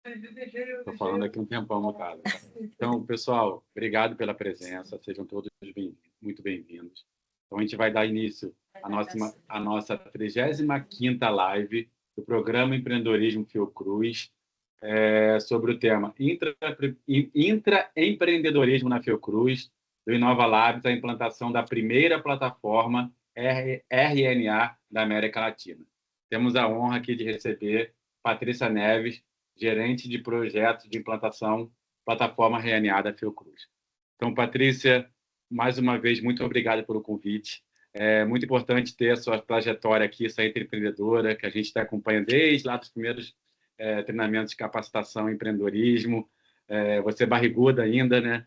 Estou falando aqui um tempão, no caso. Então, pessoal, obrigado pela presença, sejam todos muito bem-vindos. Então, a gente vai dar início à nossa 35ª live do programa Empreendedorismo Fiocruz, sobre o tema Intraempreendedorismo na Fiocruz, do Inova Labs, a implantação da primeira plataforma RNA da América Latina. Temos a honra aqui de receber Patrícia Neves, gerente de projetos de implantação plataforma RNA da Fiocruz. Então, Patrícia, mais uma vez, muito obrigado pelo convite. É muito importante ter a sua trajetória aqui, essa empreendedora, que a gente está acompanhando desde lá dos primeiros treinamentos de capacitação em empreendedorismo. Você é barriguda ainda, né?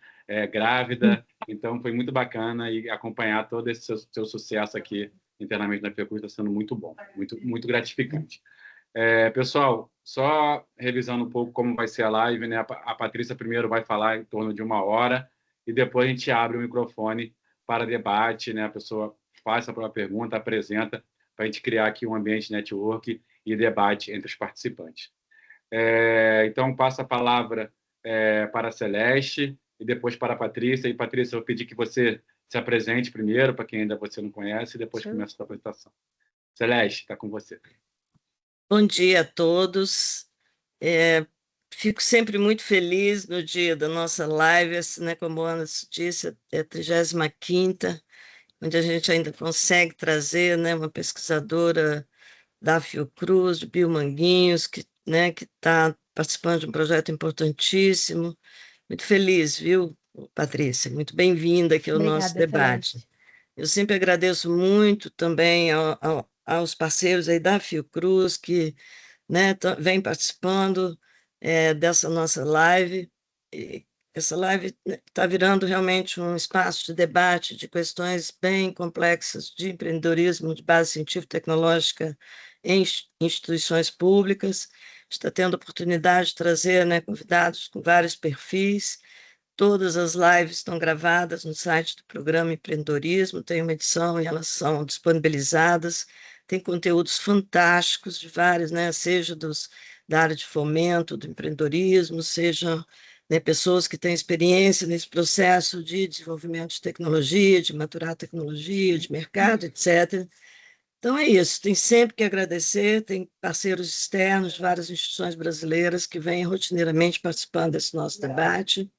Grávida. Então, foi muito bacana e acompanhar todo esse seu sucesso aqui internamente na Fiocruz está sendo muito bom, muito gratificante. Pessoal, só revisando um pouco como vai ser a live, né? A Patrícia primeiro vai falar em torno de 1 hora e depois a gente abre o microfone para debate, né? A pessoa faz a própria pergunta, apresenta, para a gente criar aqui um ambiente network e debate entre os participantes. Então, passo a palavra para a Celeste e depois para a Patrícia. E, Patrícia, eu vou pedir que você se apresente primeiro, para quem ainda você não conhece, e depois começa a sua apresentação. Celeste, está com você. Bom dia a todos. Fico sempre muito feliz no dia da nossa live, né, como a Ana disse, é a 35ª, onde a gente ainda consegue trazer, né, uma pesquisadora da Fiocruz, de Biomanguinhos, que está participando de um projeto importantíssimo. Muito feliz, viu, Patrícia? Muito bem-vinda aqui ao nosso debate. Celeste. Eu sempre agradeço muito também aos parceiros aí da Fiocruz, que vem participando dessa nossa live. E essa live está virando realmente um espaço de debate de questões bem complexas de empreendedorismo de base científico-tecnológica em instituições públicas. Está tendo a oportunidade de trazer convidados com vários perfis. Todas as lives estão gravadas no site do programa Empreendedorismo, tem uma edição e elas são disponibilizadas. Tem conteúdos fantásticos de vários, seja da área de fomento, do empreendedorismo, seja pessoas que têm experiência nesse processo de desenvolvimento de tecnologia, de maturar tecnologia, de mercado, etc. Então é isso, tem sempre que agradecer, tem parceiros externos de várias instituições brasileiras que vêm rotineiramente participando desse nosso debate.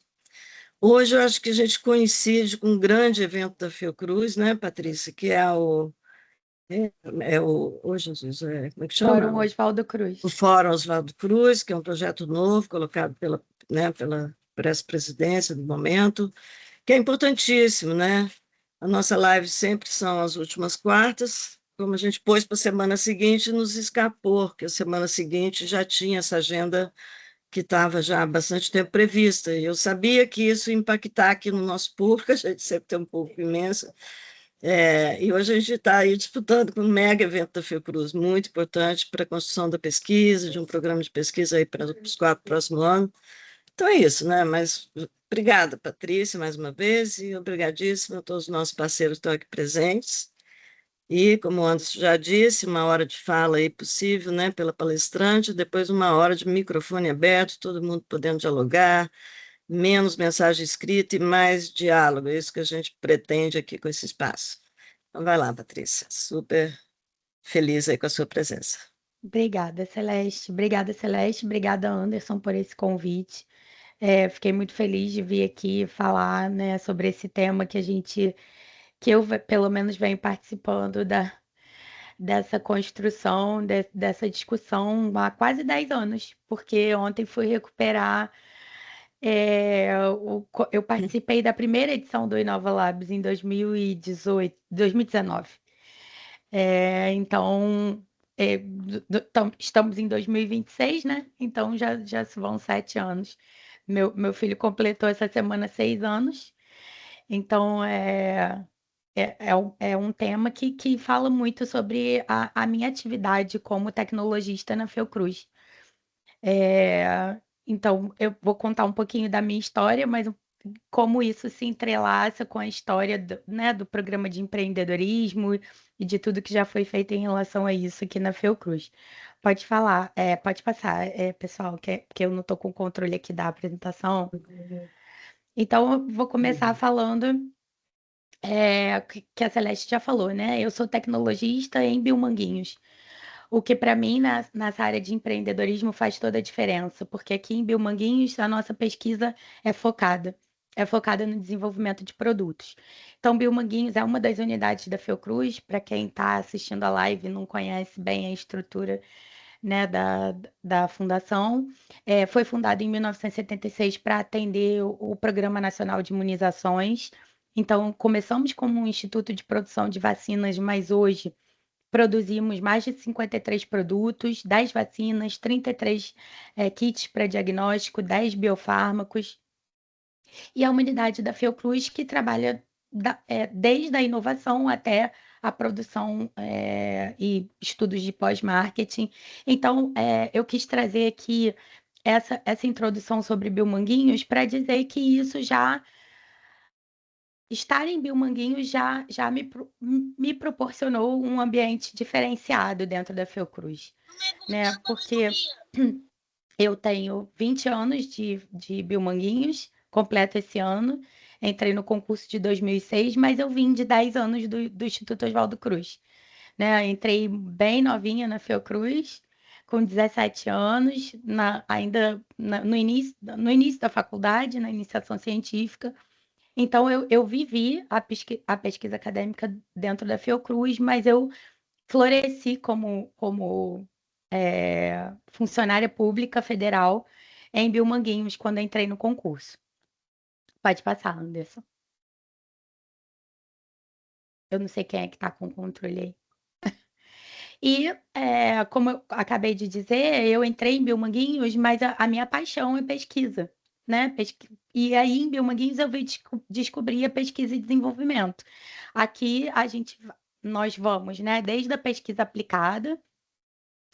Hoje eu acho que a gente coincide com um grande evento da Fiocruz, né, Patrícia, que é o... Oh, Jesus, como é que chama? Fórum Oswaldo Cruz. O Fórum Oswaldo Cruz, que é um projeto novo, colocado por essa presidência do momento, que é importantíssimo, né? A nossa live sempre são as últimas quartas, como a gente pôs para a semana seguinte, nos escapou, porque a semana seguinte já tinha essa agenda que estava já há bastante tempo prevista, e eu sabia que isso ia impactar aqui no nosso público, a gente sempre tem um público imenso, e hoje a gente está aí disputando com um mega evento da Fiocruz, muito importante para a construção da pesquisa, de um programa de pesquisa aí para os 4 próximos anos. Então é isso, né? Mas obrigada, Patrícia, mais uma vez, e obrigadíssima a todos os nossos parceiros que estão aqui presentes. E, como o Anderson já disse, 1 hora de fala aí possível, né, pela palestrante, depois 1 hora de microfone aberto, todo mundo podendo dialogar, menos mensagem escrita e mais diálogo, é isso que a gente pretende aqui com esse espaço. Então, vai lá, Patrícia, super feliz aí com a sua presença. Obrigada, Celeste. Obrigada, Anderson, por esse convite. Fiquei muito feliz de vir aqui falar, né, sobre esse tema que eu, pelo menos, venho participando dessa construção, dessa discussão há quase 10 anos, porque ontem fui recuperar. Eu participei da primeira edição do Inova Labs em 2019. Então, estamos em 2026, né? Então já se vão 7 anos. Meu filho completou essa semana 6 anos. Então, é um tema que fala muito sobre a minha atividade como tecnologista na Fiocruz. Então, eu vou contar um pouquinho da minha história, mas como isso se entrelaça com a história do programa de empreendedorismo e de tudo que já foi feito em relação a isso aqui na Fiocruz. Pode falar, pode passar, pessoal, que eu não estou com o controle aqui da apresentação. Então, eu vou começar falando que a Celeste já falou, né? Eu sou tecnologista em Biomanguinhos, o que para mim, nessa área de empreendedorismo, faz toda a diferença, porque aqui em Biomanguinhos a nossa pesquisa é focada. É focada no desenvolvimento de produtos. Então, Biomanguinhos é uma das unidades da Fiocruz. Para quem está assistindo a live e não conhece bem a estrutura, né, da fundação. Foi fundada em 1976 para atender o Programa Nacional de Imunizações. Então, começamos como um instituto de produção de vacinas, mas hoje produzimos mais de 53 produtos, 10 vacinas, 33 kits para diagnóstico, 10 biofármacos. E a unidade da Fiocruz que trabalha desde a inovação até a produção e estudos de pós-marketing. Então, eu quis trazer aqui essa introdução sobre Biomanguinhos para dizer que isso estar em Biomanguinhos já me proporcionou um ambiente diferenciado dentro da Fiocruz, né? Porque eu tenho 20 anos de Biomanguinhos, completo esse ano. Entrei no concurso de 2006, mas eu vim de 10 anos do Instituto Oswaldo Cruz, né? Entrei bem novinha na Fiocruz, com 17 anos, no início da faculdade, na iniciação científica. Então, eu vivi a pesquisa acadêmica dentro da Fiocruz, mas eu floresci como funcionária pública federal em Biomanguinhos quando entrei no concurso. Pode passar, Anderson. Eu não sei quem é que está com o controle aí. E, como eu acabei de dizer, eu entrei em Biomanguinhos, mas a minha paixão é pesquisa, né? E aí, em Biomanguinhos, eu vim descobrir a pesquisa e desenvolvimento. Aqui, nós vamos, né, desde a pesquisa aplicada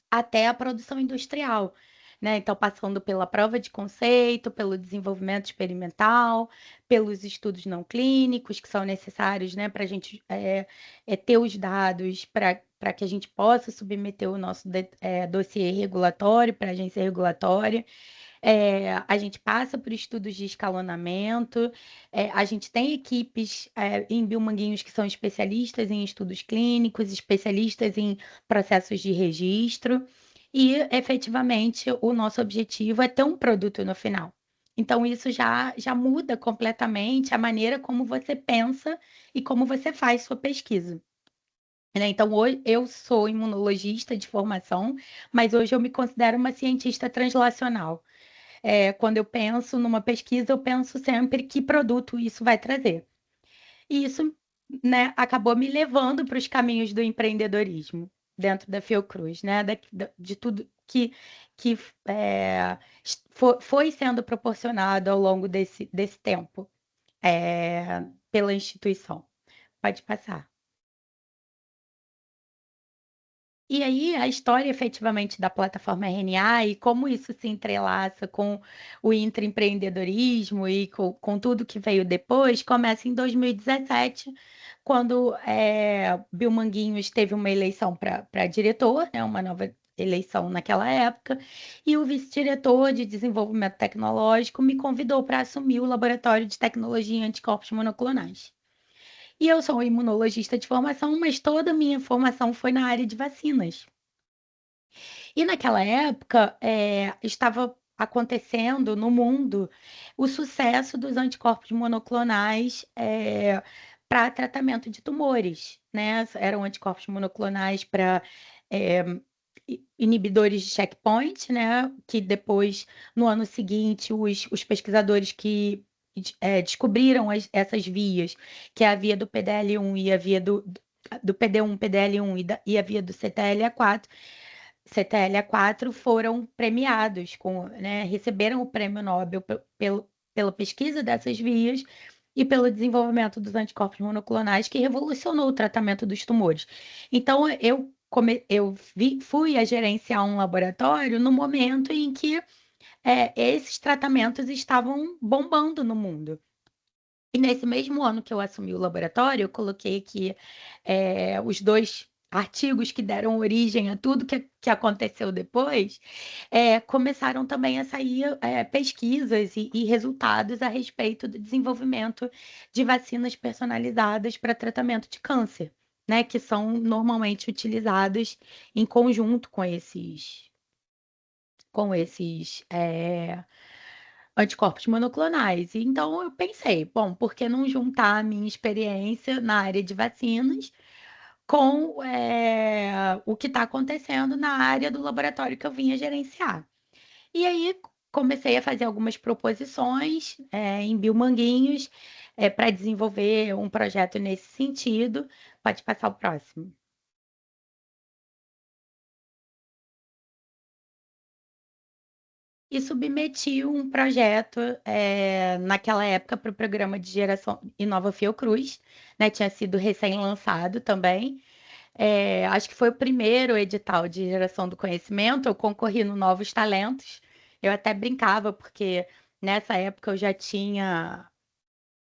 até a produção industrial, né? Então, passando pela prova de conceito, pelo desenvolvimento experimental, pelos estudos não clínicos que são necessários, né, para a gente ter os dados para que a gente possa submeter o nosso dossiê regulatório para a agência regulatória. A gente passa por estudos de escalonamento, a gente tem equipes em Biomanguinhos que são especialistas em estudos clínicos, especialistas em processos de registro, e efetivamente o nosso objetivo é ter um produto no final. Então, isso já muda completamente a maneira como você pensa e como você faz sua pesquisa. Né? Então, hoje eu sou imunologista de formação, mas hoje eu me considero uma cientista translacional. Quando eu penso numa pesquisa, eu penso sempre que produto isso vai trazer. E isso, né, acabou me levando para os caminhos do empreendedorismo dentro da Fiocruz, né, de tudo que foi sendo proporcionado ao longo desse tempo pela instituição. Pode passar. E aí, a história efetivamente da plataforma RNA e como isso se entrelaça com o intraempreendedorismo e com tudo que veio depois, começa em 2017, quando Biomanguinhos teve uma eleição para diretor, né, uma nova eleição naquela época, e o vice-diretor de desenvolvimento tecnológico me convidou para assumir o laboratório de tecnologia em anticorpos monoclonais. E eu sou imunologista de formação, mas toda a minha formação foi na área de vacinas. E naquela época, estava acontecendo no mundo o sucesso dos anticorpos monoclonais para tratamento de tumores, né? Eram anticorpos monoclonais para inibidores de checkpoint, né? Que depois, no ano seguinte, os pesquisadores que descobriram essas vias, que é a via do PDL1 e a via do PD1, PDL1 e a via do CTLA4 foram premiados, né, receberam o prêmio Nobel pela pesquisa dessas vias e pelo desenvolvimento dos anticorpos monoclonais, que revolucionou o tratamento dos tumores. Então, fui a gerenciar um laboratório no momento em que esses tratamentos estavam bombando no mundo. E nesse mesmo ano que eu assumi o laboratório, eu coloquei aqui os dois artigos que deram origem a tudo que aconteceu depois, começaram também a sair pesquisas e resultados a respeito do desenvolvimento de vacinas personalizadas para tratamento de câncer, né, que são normalmente utilizadas em conjunto com esses anticorpos monoclonais. Então eu pensei, bom, por que não juntar a minha experiência na área de vacinas com o que está acontecendo na área do laboratório que eu vinha gerenciar? E aí comecei a fazer algumas proposições em Biomanguinhos para desenvolver um projeto nesse sentido. Pode passar o próximo. E submeti um projeto naquela época para o programa de geração Inova Fiocruz, né? Tinha sido recém-lançado também. Acho que foi o primeiro edital de geração do conhecimento. Eu concorri no Novos Talentos. Eu até brincava, porque nessa época eu já tinha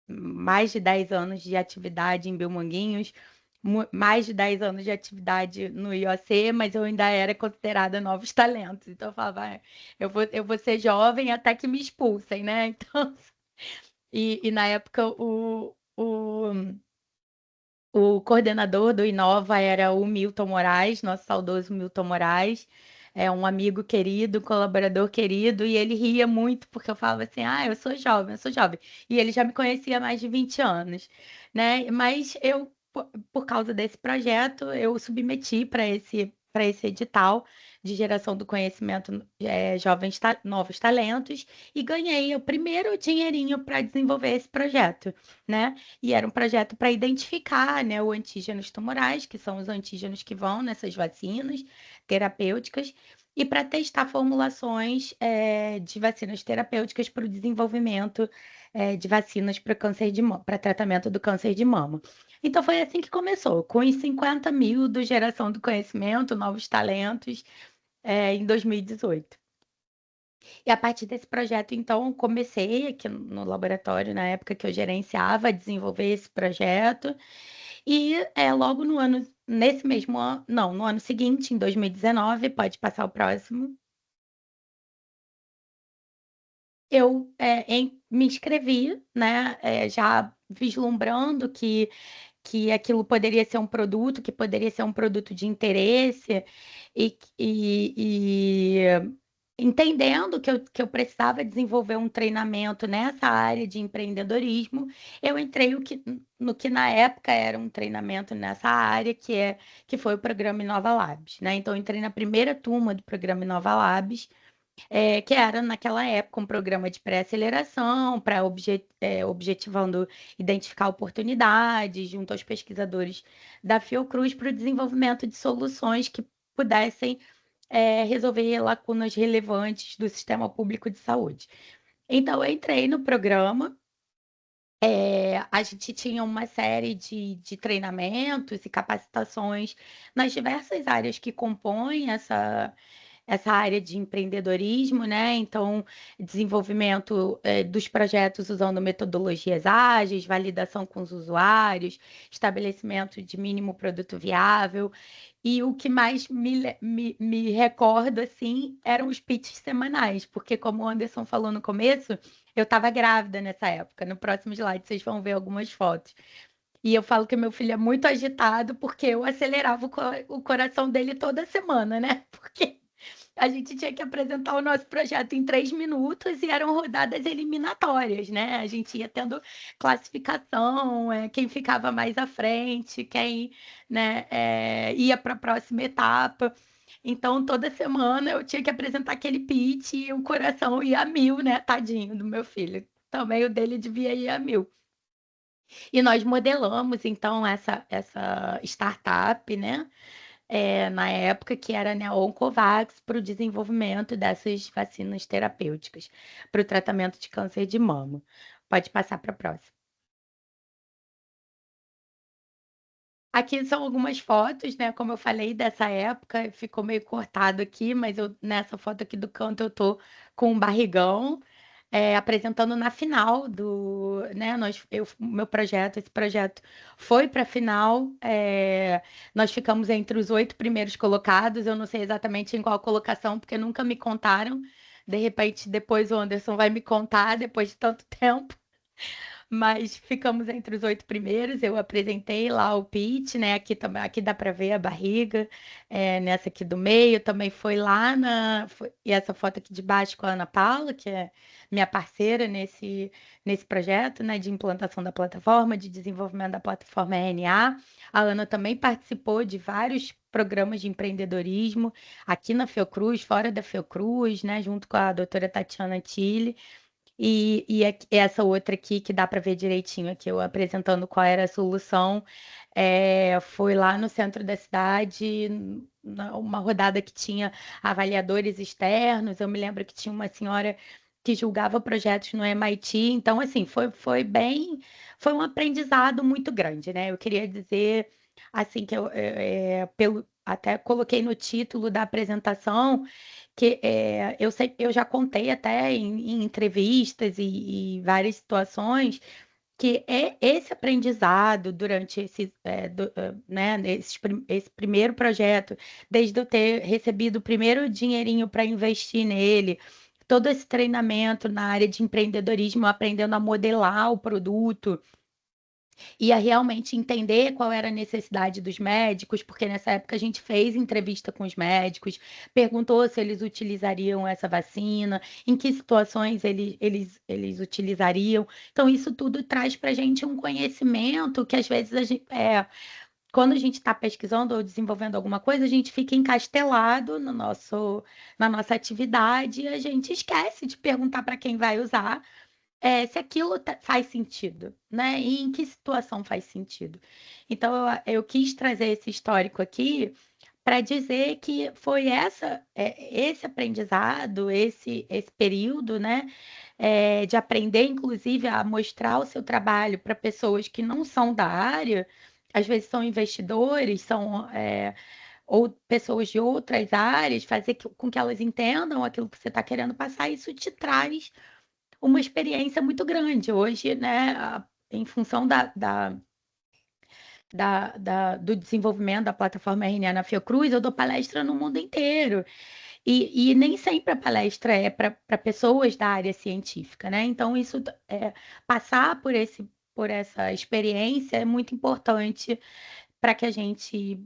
mais de 10 anos de atividade em Belmanguinhos, mais de 10 anos de atividade no IOC, mas eu ainda era considerada novos talentos. Então eu falava, eu vou ser jovem até que me expulsem, né? Então, e na época o coordenador do Inova era o Milton Moraes, nosso saudoso Milton Moraes, é um amigo querido, um colaborador querido, e ele ria muito porque eu falava assim: ah, eu sou jovem, eu sou jovem. E ele já me conhecia há mais de 20 anos, né? Mas eu, por causa desse projeto, eu submeti para esse edital de geração do conhecimento jovens novos talentos e ganhei o primeiro dinheirinho para desenvolver esse projeto, né? E era um projeto para identificar, né, o antígenos tumorais, que são os antígenos que vão nessas vacinas terapêuticas, e para testar formulações de vacinas terapêuticas para o desenvolvimento de vacinas para câncer de mama, para tratamento do câncer de mama. Então foi assim que começou, com os 50 mil do Geração do Conhecimento, Novos Talentos, em 2018. E a partir desse projeto, então, eu comecei aqui no laboratório, na época que eu gerenciava, a desenvolver esse projeto. E logo nesse mesmo ano, não, no ano seguinte, em 2019, pode passar o próximo, eu me inscrevi, né, já vislumbrando que aquilo poderia ser um produto, que poderia ser um produto de interesse, e entendendo que eu precisava desenvolver um treinamento nessa área de empreendedorismo, eu entrei no que na época era um treinamento nessa área, que foi o programa Inova Labs, né? Então, eu entrei na primeira turma do programa Inova Labs, que era naquela época um programa de pré-aceleração para objetivando identificar oportunidades junto aos pesquisadores da Fiocruz para o desenvolvimento de soluções que pudessem resolver lacunas relevantes do sistema público de saúde. Então, eu entrei no programa. A gente tinha uma série de treinamentos e capacitações nas diversas áreas que compõem essa área de empreendedorismo, né? Então, desenvolvimento dos projetos usando metodologias ágeis, validação com os usuários, estabelecimento de mínimo produto viável. E o que mais me recordo, assim, eram os pitches semanais, porque, como o Anderson falou no começo, eu estava grávida nessa época. No próximo slide vocês vão ver algumas fotos. E eu falo que meu filho é muito agitado porque eu acelerava o coração dele toda semana, né? Porque a gente tinha que apresentar o nosso projeto em 3 minutos e eram rodadas eliminatórias, né? A gente ia tendo classificação, quem ficava mais à frente, quem, né, ia para a próxima etapa. Então, toda semana eu tinha que apresentar aquele pitch e o coração ia a mil, né? Tadinho do meu filho. Também o dele devia ir a mil. E nós modelamos, então, essa startup, né? Na época, que era, né, a Oncovax, para o desenvolvimento dessas vacinas terapêuticas para o tratamento de câncer de mama. Pode passar para a próxima. Aqui são algumas fotos, né? Como eu falei, dessa época, ficou meio cortado aqui, mas nessa foto aqui do canto eu tô com um barrigão. apresentando na final do, né, meu projeto, esse projeto foi para a final, nós ficamos entre os 8 primeiros colocados, eu não sei exatamente em qual colocação, porque nunca me contaram, de repente depois o Anderson vai me contar, depois de tanto tempo, mas ficamos entre os 8 primeiros. Eu apresentei lá o pitch, né? Aqui dá para ver a barriga, nessa aqui do meio. Também foi lá e essa foto aqui de baixo com a Ana Paula, que é minha parceira nesse projeto, né? De implantação da plataforma, de desenvolvimento da plataforma RNA. A Ana também participou de vários programas de empreendedorismo aqui na Fiocruz, fora da Fiocruz, né? Junto com a doutora Tatiana Tille. Essa outra aqui, que dá para ver direitinho aqui, eu apresentando qual era a solução, foi lá no centro da cidade, uma rodada que tinha avaliadores externos. Eu me lembro que tinha uma senhora que julgava projetos no MIT. Então, assim, foi um aprendizado muito grande, né? Eu queria dizer, assim, que até coloquei no título da apresentação que eu já contei até em entrevistas e várias situações que é esse aprendizado durante né, esse primeiro projeto, desde eu ter recebido o primeiro dinheirinho para investir nele, todo esse treinamento na área de empreendedorismo, aprendendo a modelar o produto, ia realmente entender qual era a necessidade dos médicos, porque nessa época a gente fez entrevista com os médicos, perguntou se eles utilizariam essa vacina, em que situações eles utilizariam. Então, isso tudo traz para a gente um conhecimento que às vezes quando a gente está pesquisando ou desenvolvendo alguma coisa, a gente fica encastelado na nossa atividade e a gente esquece de perguntar para quem vai usar se aquilo faz sentido, né? E em que situação faz sentido. Então, eu quis trazer esse histórico aqui para dizer que foi esse aprendizado, esse período, né? De aprender, inclusive, a mostrar o seu trabalho para pessoas que não são da área, às vezes são investidores, ou pessoas de outras áreas, fazer com que elas entendam aquilo que você está querendo passar. Isso te traz uma experiência muito grande. Hoje, né, em função do desenvolvimento da plataforma RNA na Fiocruz, eu dou palestra no mundo inteiro. E nem sempre a palestra é para pessoas da área científica, né? Então, passar por essa experiência é muito importante para que a gente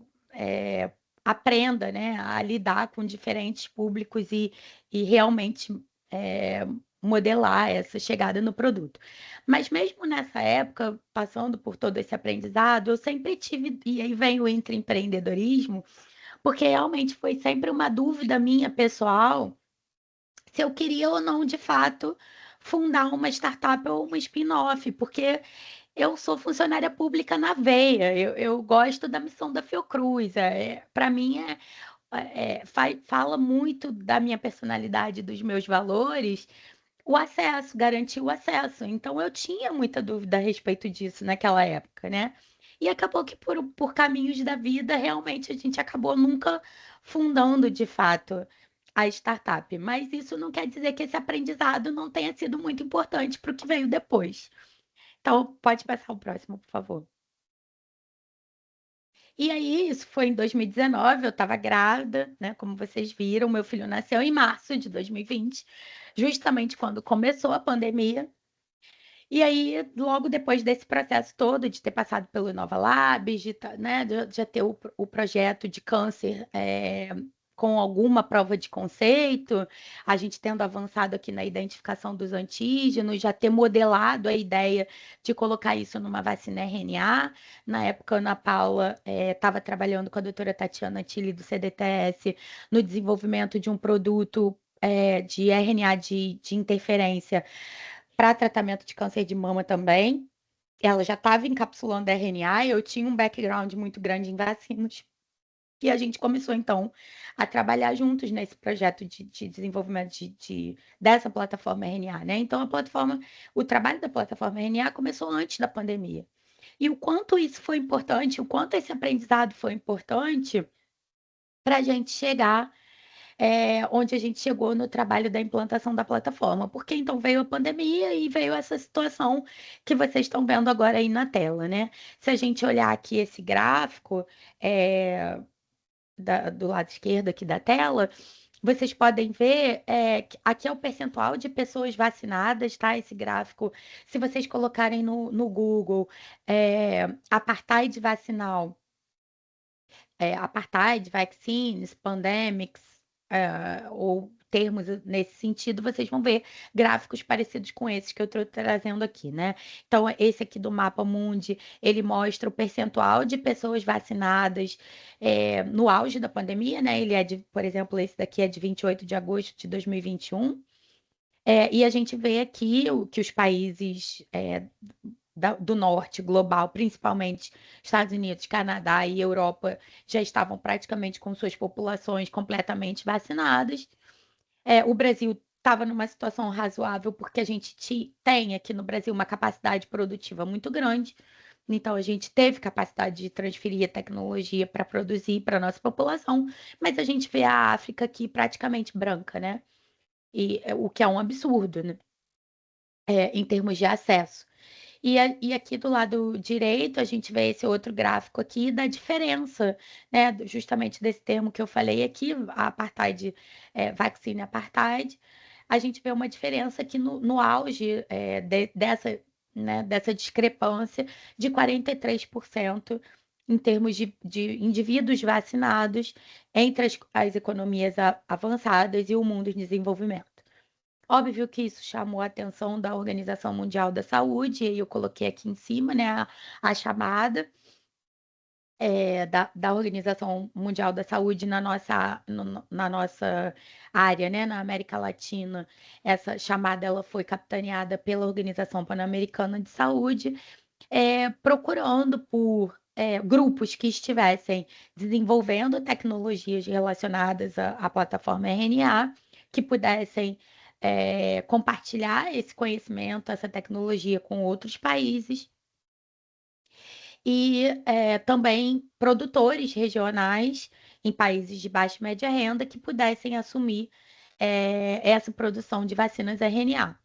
aprenda, né, a lidar com diferentes públicos e realmente modelar essa chegada no produto. Mas mesmo nessa época, passando por todo esse aprendizado, eu sempre tive, e aí vem o empreendedorismo, porque realmente foi sempre uma dúvida minha pessoal se eu queria ou não, de fato, fundar uma startup ou uma spin-off, porque eu sou funcionária pública na veia, eu gosto da missão da Fiocruz. Para mim, fala muito da minha personalidade, dos meus valores, o acesso, garantir o acesso. Então, eu tinha muita dúvida a respeito disso naquela época, né? E acabou que, por caminhos da vida, realmente a gente acabou nunca fundando de fato a startup. Mas isso não quer dizer que esse aprendizado não tenha sido muito importante para o que veio depois. Então, pode passar o próximo, por favor. E aí, isso foi em 2019, eu estava grávida, né? Como vocês viram, meu filho nasceu em março de 2020, justamente quando começou a pandemia. E aí, logo depois desse processo todo, de ter passado pelo Inova Labs, né, de já ter o projeto de câncer com alguma prova de conceito, a gente tendo avançado aqui na identificação dos antígenos, já ter modelado a ideia de colocar isso numa vacina RNA. Na época, a Ana Paula estava trabalhando com a doutora Tatiana Tille, do CDTS, no desenvolvimento de um produto de RNA de interferência para tratamento de câncer de mama também. Ela já estava encapsulando RNA, eu tinha um background muito grande em vacinas. E a gente começou, então, a trabalhar juntos nesse projeto de desenvolvimento dessa plataforma RNA, né? Então, o trabalho da plataforma RNA começou antes da pandemia. E o quanto isso foi importante, o quanto esse aprendizado foi importante para a gente chegar onde a gente chegou no trabalho da implantação da plataforma, porque então veio a pandemia e veio essa situação que vocês estão vendo agora aí na tela, né? Se a gente olhar aqui esse gráfico, do lado esquerdo aqui da tela, vocês podem ver que aqui é o percentual de pessoas vacinadas, tá? Esse gráfico, se vocês colocarem no Google, apartheid vacinal, apartheid, vaccines, pandemics, ou termos nesse sentido, vocês vão ver gráficos parecidos com esses que eu estou trazendo aqui, né? Então, esse aqui do Mapa Mundi, ele mostra o percentual de pessoas vacinadas no auge da pandemia, né? Ele é por exemplo, esse daqui é de 28 de agosto de 2021. E a gente vê aqui que os países do norte global, principalmente Estados Unidos, Canadá e Europa, já estavam praticamente com suas populações completamente vacinadas. O Brasil estava numa situação razoável, porque a gente tem aqui no Brasil uma capacidade produtiva muito grande. Então, a gente teve capacidade de transferir a tecnologia para produzir para a nossa população, mas a gente vê a África aqui praticamente branca, né? O que é um absurdo, né? Em termos de acesso. E aqui do lado direito, a gente vê esse outro gráfico aqui da diferença, né? Justamente desse termo que eu falei aqui, a apartheid, vaccine apartheid. A gente vê uma diferença aqui no auge dessa, né, dessa discrepância de 43% em termos de indivíduos vacinados entre as economias avançadas e o mundo em desenvolvimento. Óbvio que isso chamou a atenção da Organização Mundial da Saúde, e eu coloquei aqui em cima, né, a chamada da Organização Mundial da Saúde na nossa área, né, na América Latina. Essa chamada ela foi capitaneada pela Organização Pan-Americana de Saúde, procurando por grupos que estivessem desenvolvendo tecnologias relacionadas à plataforma RNA, que pudessem compartilhar esse conhecimento, essa tecnologia com outros países, e também produtores regionais em países de baixa e média renda que pudessem assumir essa produção de vacinas RNA.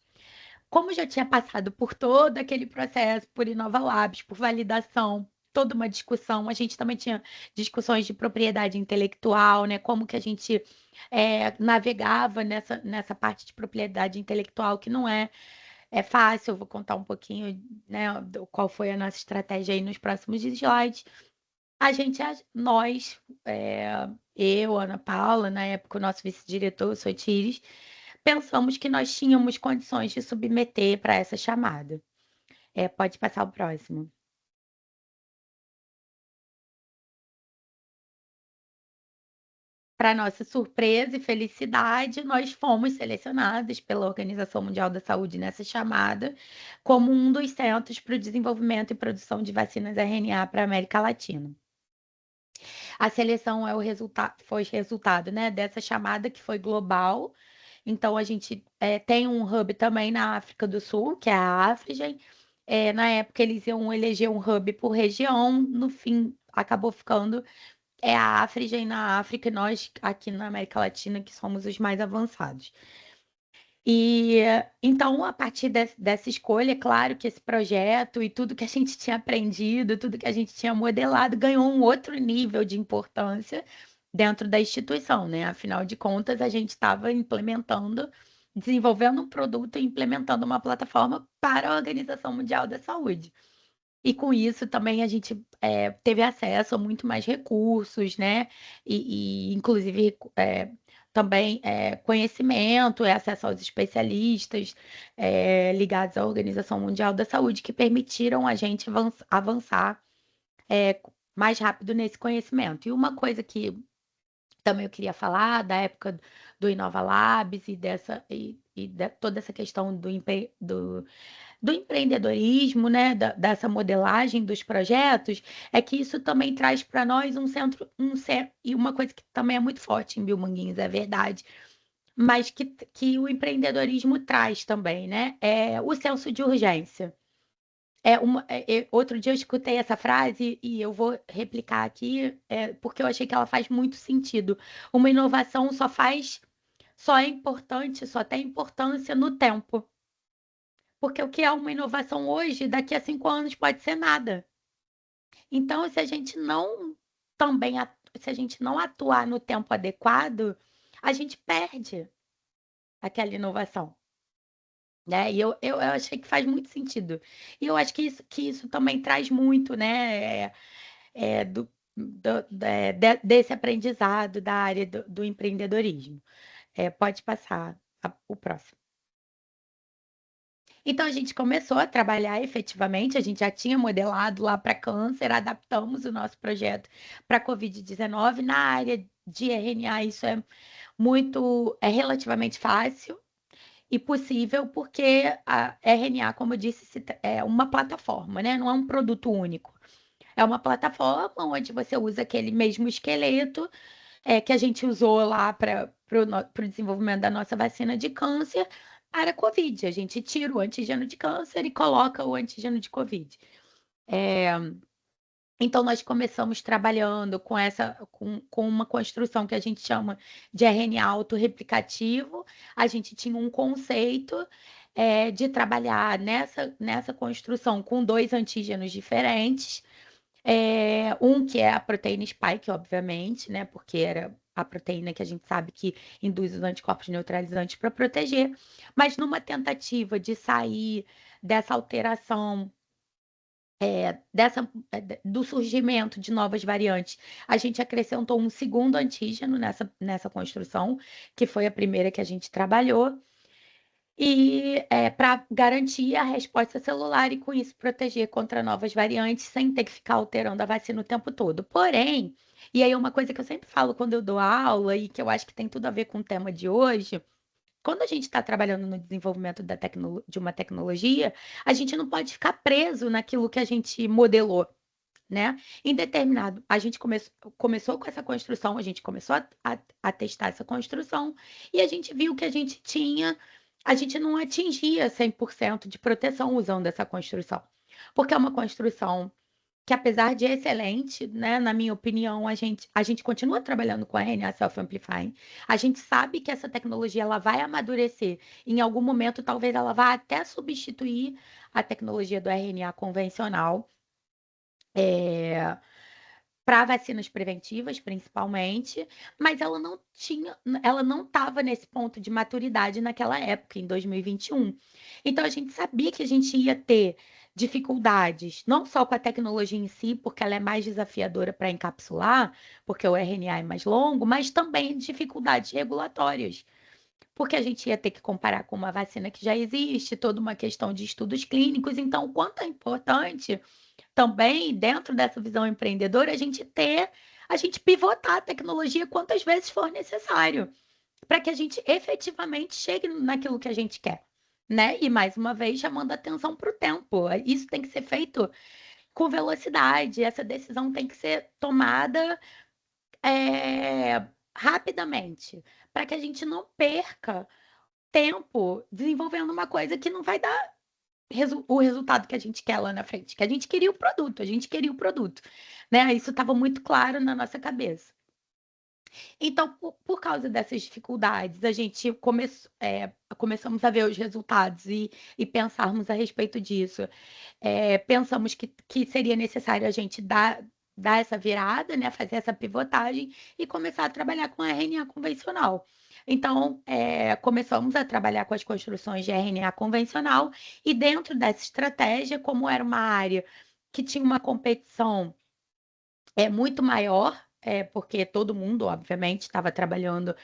Como já tinha passado por todo aquele processo, por Inova Labs, por validação, toda uma discussão, a gente também tinha discussões de propriedade intelectual, né? Como que a gente navegava nessa parte de propriedade intelectual que não é fácil. Eu vou contar um pouquinho, né, qual foi a nossa estratégia aí nos próximos slides. Nós, eu, Ana Paula, na época o nosso vice-diretor, o Sotiris, pensamos que nós tínhamos condições de submeter para essa chamada. Pode passar o próximo. Para nossa surpresa e felicidade, nós fomos selecionados pela Organização Mundial da Saúde nessa chamada como um dos centros para o desenvolvimento e produção de vacinas RNA para a América Latina. A seleção foi resultado, né, dessa chamada que foi global. Então, a gente tem um hub também na África do Sul, que é a Afrigen. Na época, eles iam eleger um hub por região, no fim, acabou ficando a Afrigen na África, e nós aqui na América Latina, que somos os mais avançados. E então, a partir dessa escolha, é claro que esse projeto e tudo que a gente tinha aprendido, tudo que a gente tinha modelado, ganhou um outro nível de importância dentro da instituição, né? Afinal de contas, a gente estava desenvolvendo um produto e implementando uma plataforma para a Organização Mundial da Saúde. E com isso também a gente teve acesso a muito mais recursos, né? E inclusive também conhecimento, acesso aos especialistas ligados à Organização Mundial da Saúde, que permitiram a gente avançar mais rápido nesse conhecimento. E uma coisa que também eu queria falar da época do Inova Labs e de toda essa questão do empreendedorismo, né, dessa modelagem dos projetos, é que isso também traz para nós e uma coisa que também é muito forte em Biomanguinhos, é verdade, mas que o empreendedorismo traz também, né, é o senso de urgência. Outro dia eu escutei essa frase e eu vou replicar aqui, porque eu achei que ela faz muito sentido. Uma inovação só é importante, só tem importância no tempo. Porque o que é uma inovação hoje, daqui a 5 anos pode ser nada. Então, se a gente não atuar no tempo adequado, a gente perde aquela inovação. Né? E eu achei que faz muito sentido. E eu acho que isso também traz muito, né, desse aprendizado da área do empreendedorismo. Pode passar o próximo. Então, a gente começou a trabalhar efetivamente, a gente já tinha modelado lá para câncer, adaptamos o nosso projeto para Covid-19. Na área de RNA, isso é relativamente fácil e possível, porque a RNA, como eu disse, é uma plataforma, né? Não é um produto único. É uma plataforma onde você usa aquele mesmo esqueleto que a gente usou lá para o desenvolvimento da nossa vacina de câncer para a Covid. A gente tira o antígeno de câncer e coloca o antígeno de Covid. Então, nós começamos trabalhando com uma construção que a gente chama de RNA autorreplicativo. A gente tinha um conceito de trabalhar nessa construção com 2 antígenos diferentes. Um que é a proteína spike, obviamente, né? Porque era a proteína que a gente sabe que induz os anticorpos neutralizantes para proteger, mas numa tentativa de sair dessa alteração, do surgimento de novas variantes, a gente acrescentou um segundo antígeno nessa construção, que foi a primeira que a gente trabalhou. E para garantir a resposta celular e, com isso, proteger contra novas variantes sem ter que ficar alterando a vacina o tempo todo. Porém, e aí uma coisa que eu sempre falo quando eu dou aula e que eu acho que tem tudo a ver com o tema de hoje, quando a gente está trabalhando no desenvolvimento de uma tecnologia, a gente não pode ficar preso naquilo que a gente modelou. Né? A gente começou com essa construção, a gente começou a testar essa construção e a gente viu que a gente não atingia 100% de proteção usando essa construção. Porque é uma construção que, apesar de excelente, né, na minha opinião, a gente continua trabalhando com a RNA Self-Amplifying. A gente sabe que essa tecnologia ela vai amadurecer. Em algum momento, talvez ela vá até substituir a tecnologia do RNA convencional. Para vacinas preventivas, principalmente, mas ela não estava nesse ponto de maturidade naquela época, em 2021. Então, a gente sabia que a gente ia ter dificuldades, não só com a tecnologia em si, porque ela é mais desafiadora para encapsular, porque o RNA é mais longo, mas também dificuldades regulatórias, porque a gente ia ter que comparar com uma vacina que já existe, toda uma questão de estudos clínicos. Então, o quanto é importante também, dentro dessa visão empreendedora, a gente pivotar a tecnologia quantas vezes for necessário, para que a gente efetivamente chegue naquilo que a gente quer, né? E mais uma vez, chamando atenção para o tempo. Isso tem que ser feito com velocidade, essa decisão tem que ser tomada rapidamente, para que a gente não perca tempo desenvolvendo uma coisa que não vai dar o resultado que a gente quer lá na frente, que a gente queria o produto, né? Isso estava muito claro na nossa cabeça. Então, por causa dessas dificuldades, a gente começamos a ver os resultados e pensarmos a respeito disso. Pensamos que seria necessário a gente dar essa virada, né? Fazer essa pivotagem e começar a trabalhar com a RNA convencional. Então, começamos a trabalhar com as construções de RNA convencional e dentro dessa estratégia, como era uma área que tinha uma competição muito maior, porque todo mundo, obviamente, estava trabalhando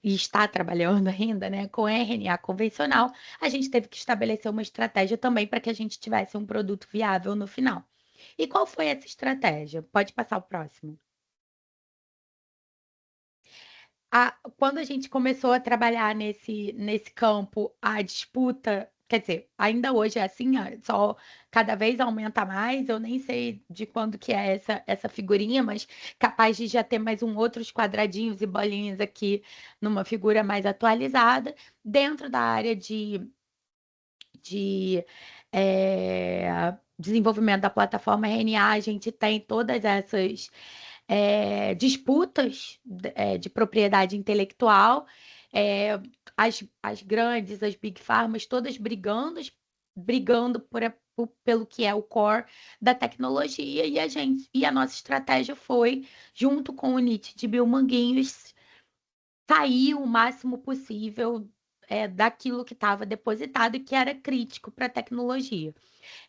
e está trabalhando ainda, né, com RNA convencional, a gente teve que estabelecer uma estratégia também para que a gente tivesse um produto viável no final. E qual foi essa estratégia? Pode passar o próximo. Quando a gente começou a trabalhar nesse campo, a disputa, quer dizer, ainda hoje é assim, só cada vez aumenta mais. Eu nem sei de quando que é essa figurinha, mas capaz de já ter mais outros quadradinhos e bolinhas aqui numa figura mais atualizada, dentro da área de desenvolvimento da plataforma RNA, a gente tem todas essas disputas de propriedade intelectual, as grandes, as Big Pharmas, todas brigando pelo que é o core da tecnologia, e a nossa estratégia foi, junto com o NIT de Bill Manguinhos, sair o máximo possível daquilo que estava depositado e que era crítico para a tecnologia.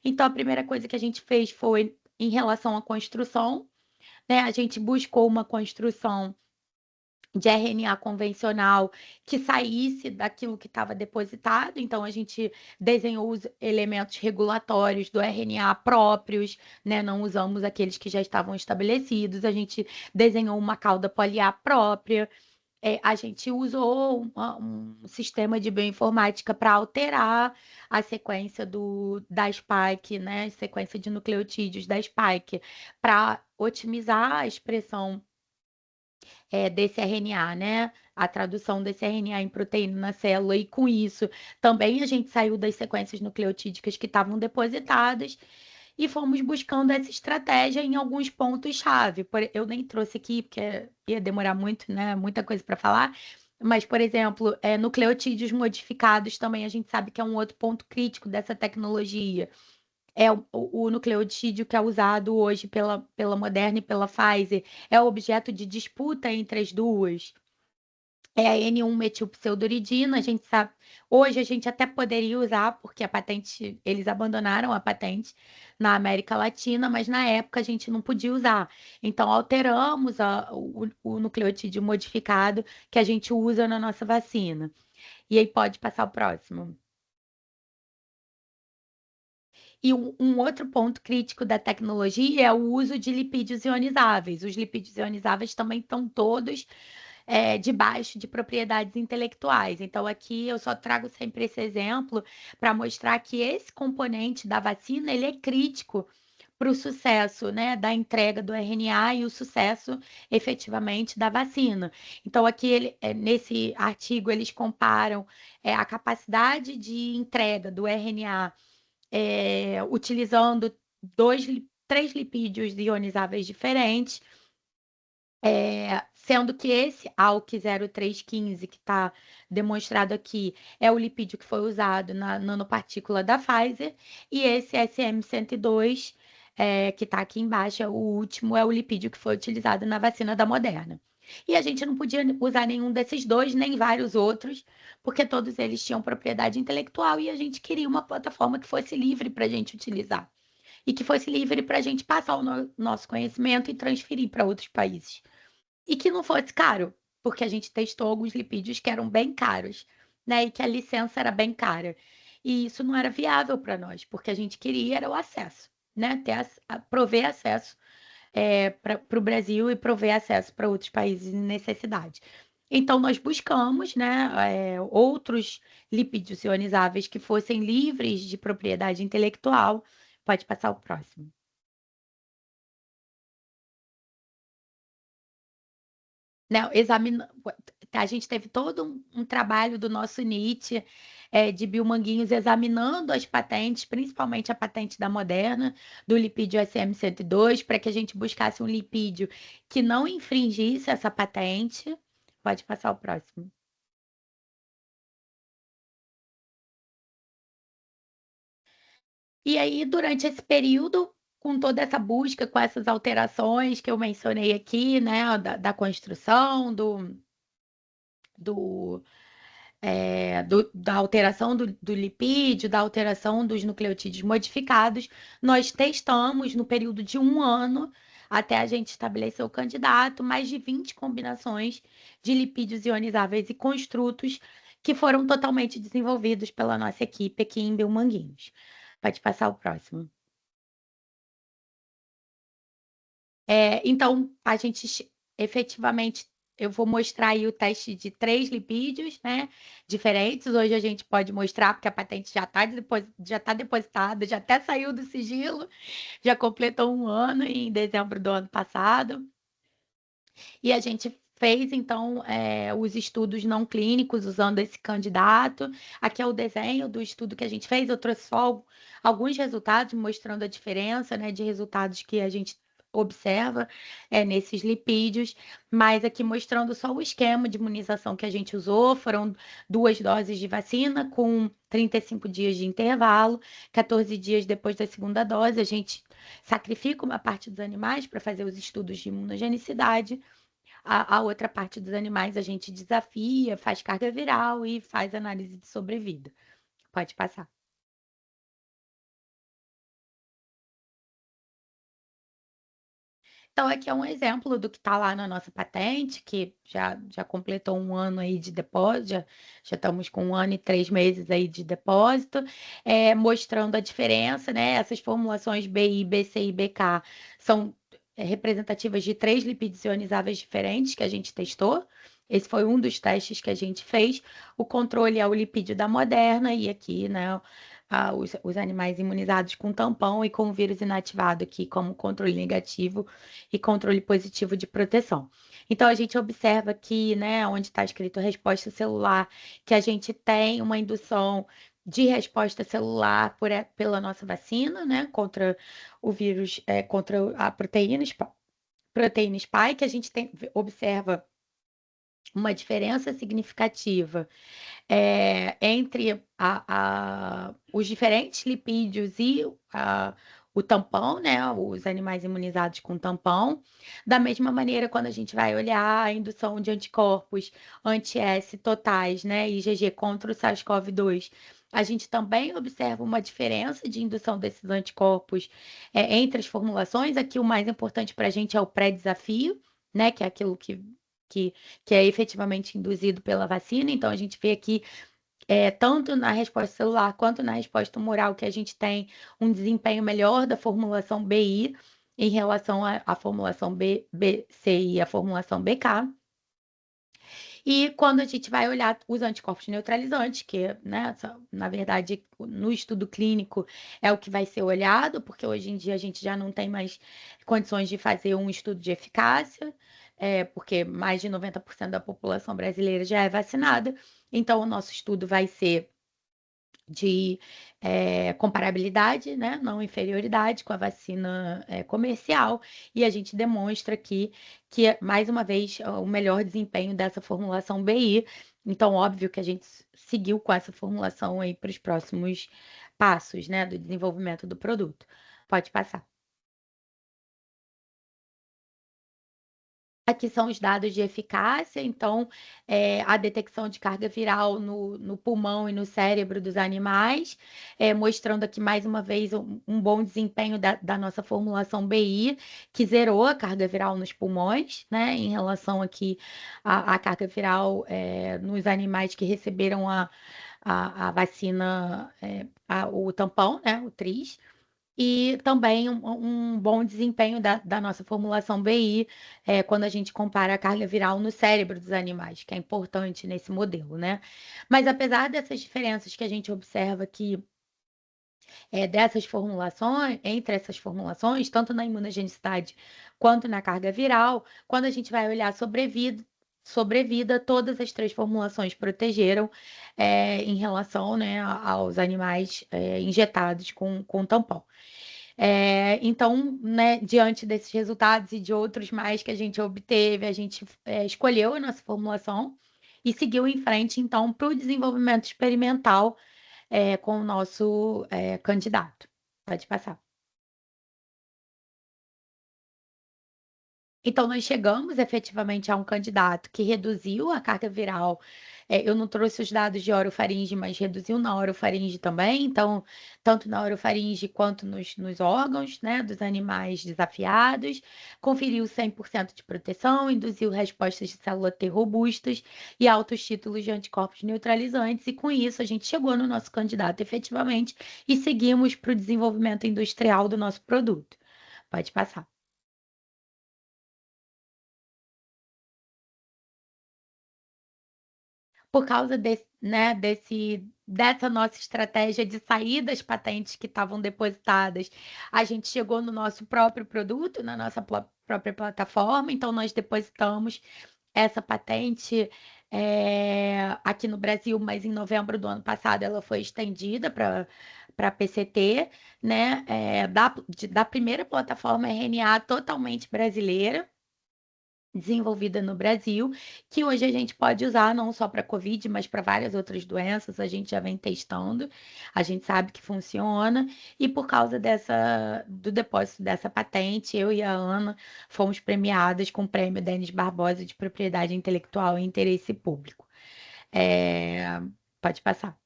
Então, a primeira coisa que a gente fez foi em relação à construção, né? A gente buscou uma construção de RNA convencional que saísse daquilo que estava depositado. Então, a gente desenhou os elementos regulatórios do RNA próprios, né? Não usamos aqueles que já estavam estabelecidos. A gente desenhou uma cauda poli-A própria. A gente usou um sistema de bioinformática para alterar a sequência da spike, né? Sequência de nucleotídeos da spike, para otimizar a expressão desse RNA, né? A tradução desse RNA em proteína na célula, e com isso também a gente saiu das sequências nucleotídicas que estavam depositadas e fomos buscando essa estratégia em alguns pontos-chave. Eu nem trouxe aqui, porque ia demorar muito, né? Muita coisa para falar. Mas, por exemplo, nucleotídeos modificados também a gente sabe que é um outro ponto crítico dessa tecnologia. O nucleotídeo que é usado hoje pela Moderna e pela Pfizer é objeto de disputa entre as duas. É a N1-metilpseudoridina, a gente sabe. Hoje a gente até poderia usar, porque a patente, eles abandonaram a patente na América Latina, mas na época a gente não podia usar. Então alteramos o nucleotídeo modificado que a gente usa na nossa vacina. E aí pode passar o próximo. E um outro ponto crítico da tecnologia é o uso de lipídios ionizáveis. Os lipídios ionizáveis também estão todos debaixo de propriedades intelectuais. Então, aqui eu só trago sempre esse exemplo para mostrar que esse componente da vacina ele é crítico para o sucesso, né, da entrega do RNA e o sucesso efetivamente da vacina. Então, aqui nesse artigo eles comparam a capacidade de entrega do RNA utilizando três lipídios ionizáveis diferentes, sendo que esse ALK 0315, que está demonstrado aqui, é o lipídio que foi usado na nanopartícula da Pfizer, e esse SM102, que está aqui embaixo, o último, é o lipídio que foi utilizado na vacina da Moderna. E a gente não podia usar nenhum desses dois, nem vários outros, porque todos eles tinham propriedade intelectual e a gente queria uma plataforma que fosse livre para a gente utilizar. E que fosse livre para a gente passar o nosso conhecimento e transferir para outros países. E que não fosse caro, porque a gente testou alguns lipídios que eram bem caros, né? E que a licença era bem cara. E isso não era viável para nós, porque a gente queria era o acesso, né? Prover acesso para o Brasil e prover acesso para outros países em necessidade. Então, nós buscamos, né, outros lipídios ionizáveis que fossem livres de propriedade intelectual. Pode passar o próximo. Né, a gente teve todo um trabalho do nosso NIT, de Bill Manguinhos, examinando as patentes, principalmente a patente da Moderna, do lipídio SM102, para que a gente buscasse um lipídio que não infringisse essa patente. Pode passar o próximo. E aí, durante esse período, com toda essa busca, com essas alterações que eu mencionei aqui, né, da construção, do, da alteração do lipídio, da alteração dos nucleotídeos modificados, nós testamos no período de 1 ano, até a gente estabelecer o candidato, mais de 20 combinações de lipídios ionizáveis e construtos que foram totalmente desenvolvidos pela nossa equipe aqui em Bill Manguinhos. Pode passar o próximo. Então, a gente efetivamente, eu vou mostrar aí o teste de 3 lipídios, né, diferentes. Hoje a gente pode mostrar, porque a patente já está depositada, já até saiu do sigilo, já completou 1 ano em dezembro do ano passado. E a gente fez, então, os estudos não clínicos usando esse candidato. Aqui é o desenho do estudo que a gente fez. Eu trouxe só alguns resultados mostrando a diferença, né, de resultados que a gente observa nesses lipídios, mas aqui mostrando só o esquema de imunização que a gente usou. Foram 2 doses de vacina com 35 dias de intervalo, 14 dias depois da segunda dose, a gente sacrifica uma parte dos animais para fazer os estudos de imunogenicidade. A outra parte dos animais a gente desafia, faz carga viral e faz análise de sobrevida. Pode passar. Então, aqui é um exemplo do que está lá na nossa patente, que já completou 1 ano aí de depósito, já estamos com 1 ano e 3 meses aí de depósito, mostrando a diferença, né? Essas formulações BI, BC e BK são representativas de 3 lipídios ionizáveis diferentes que a gente testou. Esse foi um dos testes que a gente fez. O controle é o lipídio da Moderna, e aqui, né, os animais imunizados com tampão e com vírus inativado aqui como controle negativo e controle positivo de proteção. Então, a gente observa aqui, né, onde está escrito resposta celular, que a gente tem uma indução de resposta celular pela nossa vacina, né, contra o vírus, contra a proteína spike, que a gente observa uma diferença significativa entre os diferentes lipídios e o tampão, né? Os animais imunizados com tampão. Da mesma maneira, quando a gente vai olhar a indução de anticorpos anti-S totais, né? IgG contra o SARS-CoV-2, a gente também observa uma diferença de indução desses anticorpos entre as formulações. Aqui o mais importante para a gente é o pré-desafio, né? Que é aquilo que é efetivamente induzido pela vacina. Então, a gente vê aqui, tanto na resposta celular quanto na resposta humoral, que a gente tem um desempenho melhor da formulação BI em relação à formulação BC e à formulação BK. E quando a gente vai olhar os anticorpos neutralizantes, que, né, na verdade, no estudo clínico é o que vai ser olhado, porque hoje em dia a gente já não tem mais condições de fazer um estudo de eficácia, porque mais de 90% da população brasileira já é vacinada. Então, o nosso estudo vai ser de comparabilidade, né, não inferioridade com a vacina comercial, e a gente demonstra aqui que, mais uma vez, o melhor desempenho dessa formulação BI. Então, óbvio que a gente seguiu com essa formulação aí para os próximos passos, né, do desenvolvimento do produto. Pode passar. Aqui são os dados de eficácia, então, a detecção de carga viral no pulmão e no cérebro dos animais, mostrando aqui mais uma vez um bom desempenho da nossa formulação BI, que zerou a carga viral nos pulmões, né, em relação aqui à carga viral nos animais que receberam a vacina, o tampão, né, o TRIS. E também um bom desempenho da nossa formulação BI, quando a gente compara a carga viral no cérebro dos animais, que é importante nesse modelo, né? Mas apesar dessas diferenças que a gente observa aqui, dessas formulações, entre essas formulações, tanto na imunogenicidade quanto na carga viral, quando a gente vai olhar sobrevida, todas as 3 formulações protegeram em relação, né, aos animais injetados com tampão. Então, né, diante desses resultados e de outros mais que a gente obteve, a gente escolheu a nossa formulação e seguiu em frente, então, para o desenvolvimento experimental com o nosso candidato. Pode passar. Então, nós chegamos efetivamente a um candidato que reduziu a carga viral. Eu não trouxe os dados de orofaringe, mas reduziu na orofaringe também. Então, tanto na orofaringe quanto nos órgãos, né, dos animais desafiados. Conferiu 100% de proteção, induziu respostas de célula T robustas e altos títulos de anticorpos neutralizantes. E com isso, a gente chegou no nosso candidato efetivamente e seguimos para o desenvolvimento industrial do nosso produto. Pode passar. Por causa né, dessa nossa estratégia de sair das patentes que estavam depositadas, a gente chegou no nosso próprio produto, na nossa própria plataforma, então nós depositamos essa patente aqui no Brasil, mas em novembro do ano passado ela foi estendida para PCT, né? Da primeira plataforma RNA totalmente brasileira, desenvolvida no Brasil, que hoje a gente pode usar não só para COVID, mas para várias outras doenças. A gente já vem testando, a gente sabe que funciona, e por causa do depósito dessa patente, eu e a Ana fomos premiadas com o prêmio Denis Barbosa de Propriedade Intelectual e Interesse Público. Pode passar.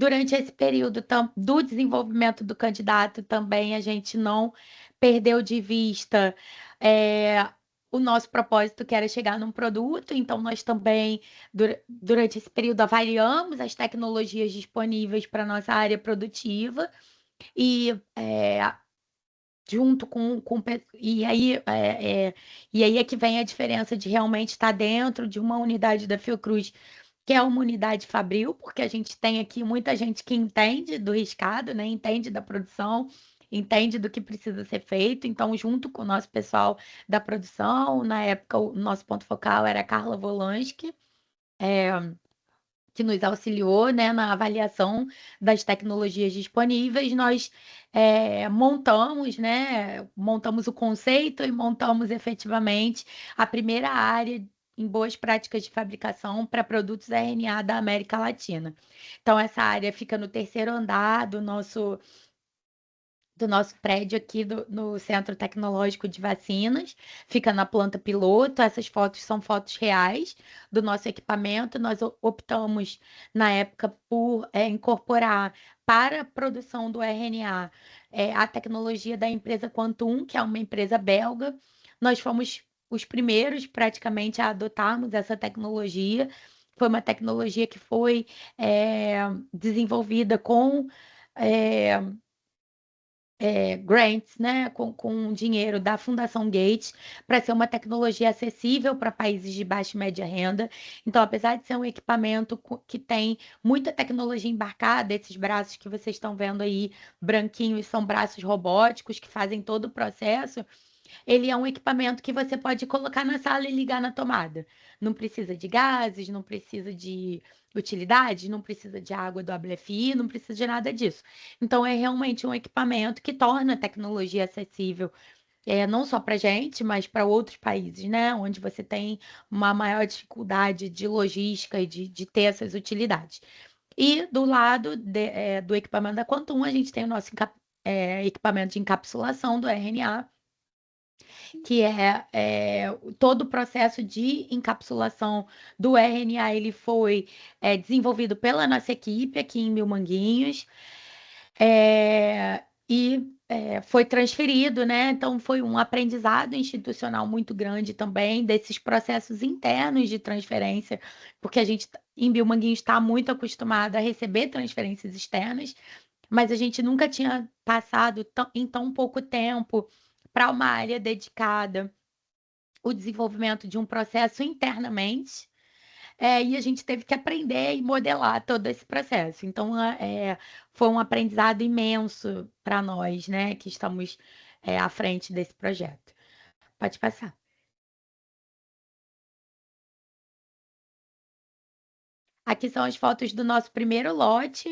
Durante esse período do desenvolvimento do candidato, também a gente não perdeu de vista o nosso propósito, que era chegar num produto. Então, nós também, durante esse período, avaliamos as tecnologias disponíveis para a nossa área produtiva e junto e aí é que vem a diferença de realmente estar dentro de uma unidade da Fiocruz, que é uma unidade fabril, porque a gente tem aqui muita gente que entende do riscado, né? Entende da produção, entende do que precisa ser feito. Então, junto com o nosso pessoal da produção, na época o nosso ponto focal era a Carla Volansky, que nos auxiliou, né, na avaliação das tecnologias disponíveis. Nós montamos o conceito e montamos efetivamente a primeira área em boas práticas de fabricação para produtos RNA da América Latina. Então, essa área fica no terceiro andar do nosso prédio aqui no Centro Tecnológico de Vacinas, fica na planta piloto. Essas fotos são fotos reais do nosso equipamento. Nós optamos, na época, por incorporar para a produção do RNA a tecnologia da empresa Quantum, que é uma empresa belga. Nós fomos os primeiros, praticamente, a adotarmos essa tecnologia. Foi uma tecnologia que foi desenvolvida com grants, né, com dinheiro da Fundação Gates, para ser uma tecnologia acessível para países de baixa e média renda. Então, apesar de ser um equipamento que tem muita tecnologia embarcada, esses braços que vocês estão vendo aí, branquinhos, são braços robóticos que fazem todo o processo. Ele é um equipamento que você pode colocar na sala e ligar na tomada. Não precisa de gases, não precisa de utilidade, não precisa de água do WFI, não precisa de nada disso. Então, é realmente um equipamento que torna a tecnologia acessível, não só para a gente, mas para outros países, né? Onde você tem uma maior dificuldade de logística e de ter essas utilidades. E do lado do equipamento da Quantum, a gente tem o nosso equipamento de encapsulação do RNA, que todo o processo de encapsulação do RNA. Ele foi desenvolvido pela nossa equipe aqui em Mil Manguinhos, e foi transferido, né? Então, foi um aprendizado institucional muito grande também desses processos internos de transferência, porque a gente, em Mil Manguinhos, está muito acostumado a receber transferências externas, mas a gente nunca tinha passado em tão pouco tempo para uma área dedicada o desenvolvimento de um processo internamente, e a gente teve que aprender e modelar todo esse processo. Então, foi um aprendizado imenso para nós, né, que estamos à frente desse projeto. Pode passar. Aqui são as fotos do nosso primeiro lote,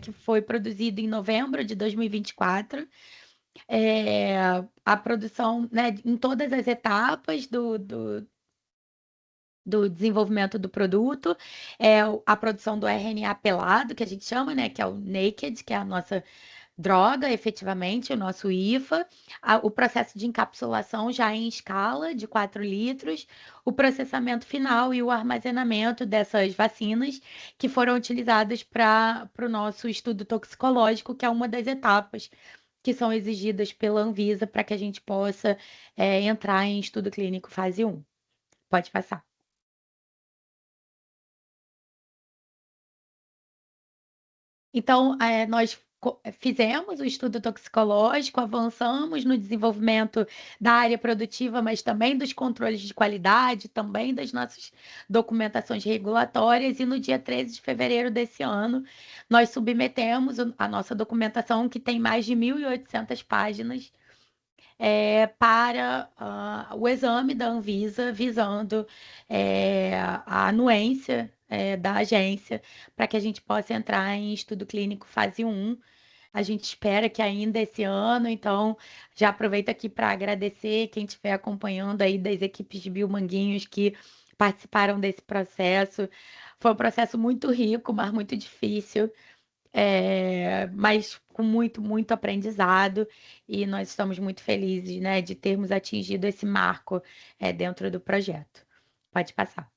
que foi produzido em novembro de 2024. A produção, né, em todas as etapas do desenvolvimento do produto, a produção do RNA pelado, que a gente chama, né, que é o naked, que é a nossa droga, efetivamente, o nosso IFA, o processo de encapsulação já em escala de 4 litros, o processamento final e o armazenamento dessas vacinas que foram utilizadas para o nosso estudo toxicológico, que é uma das etapas que são exigidas pela Anvisa para que a gente possa entrar em estudo clínico fase 1. Pode passar. Então, nós fizemos o estudo toxicológico, avançamos no desenvolvimento da área produtiva, mas também dos controles de qualidade, também das nossas documentações regulatórias, e no dia 13 de fevereiro desse ano, nós submetemos a nossa documentação, que tem mais de 1.800 páginas, para o exame da Anvisa, visando a anuência da agência, para que a gente possa entrar em estudo clínico fase 1. A gente espera que ainda esse ano, então já aproveito aqui para agradecer quem estiver acompanhando aí das equipes de Biomanguinhos que participaram desse processo. Foi um processo muito rico, mas muito difícil, mas com muito, muito aprendizado, e nós estamos muito felizes, né, de termos atingido esse marco dentro do projeto. Pode passar.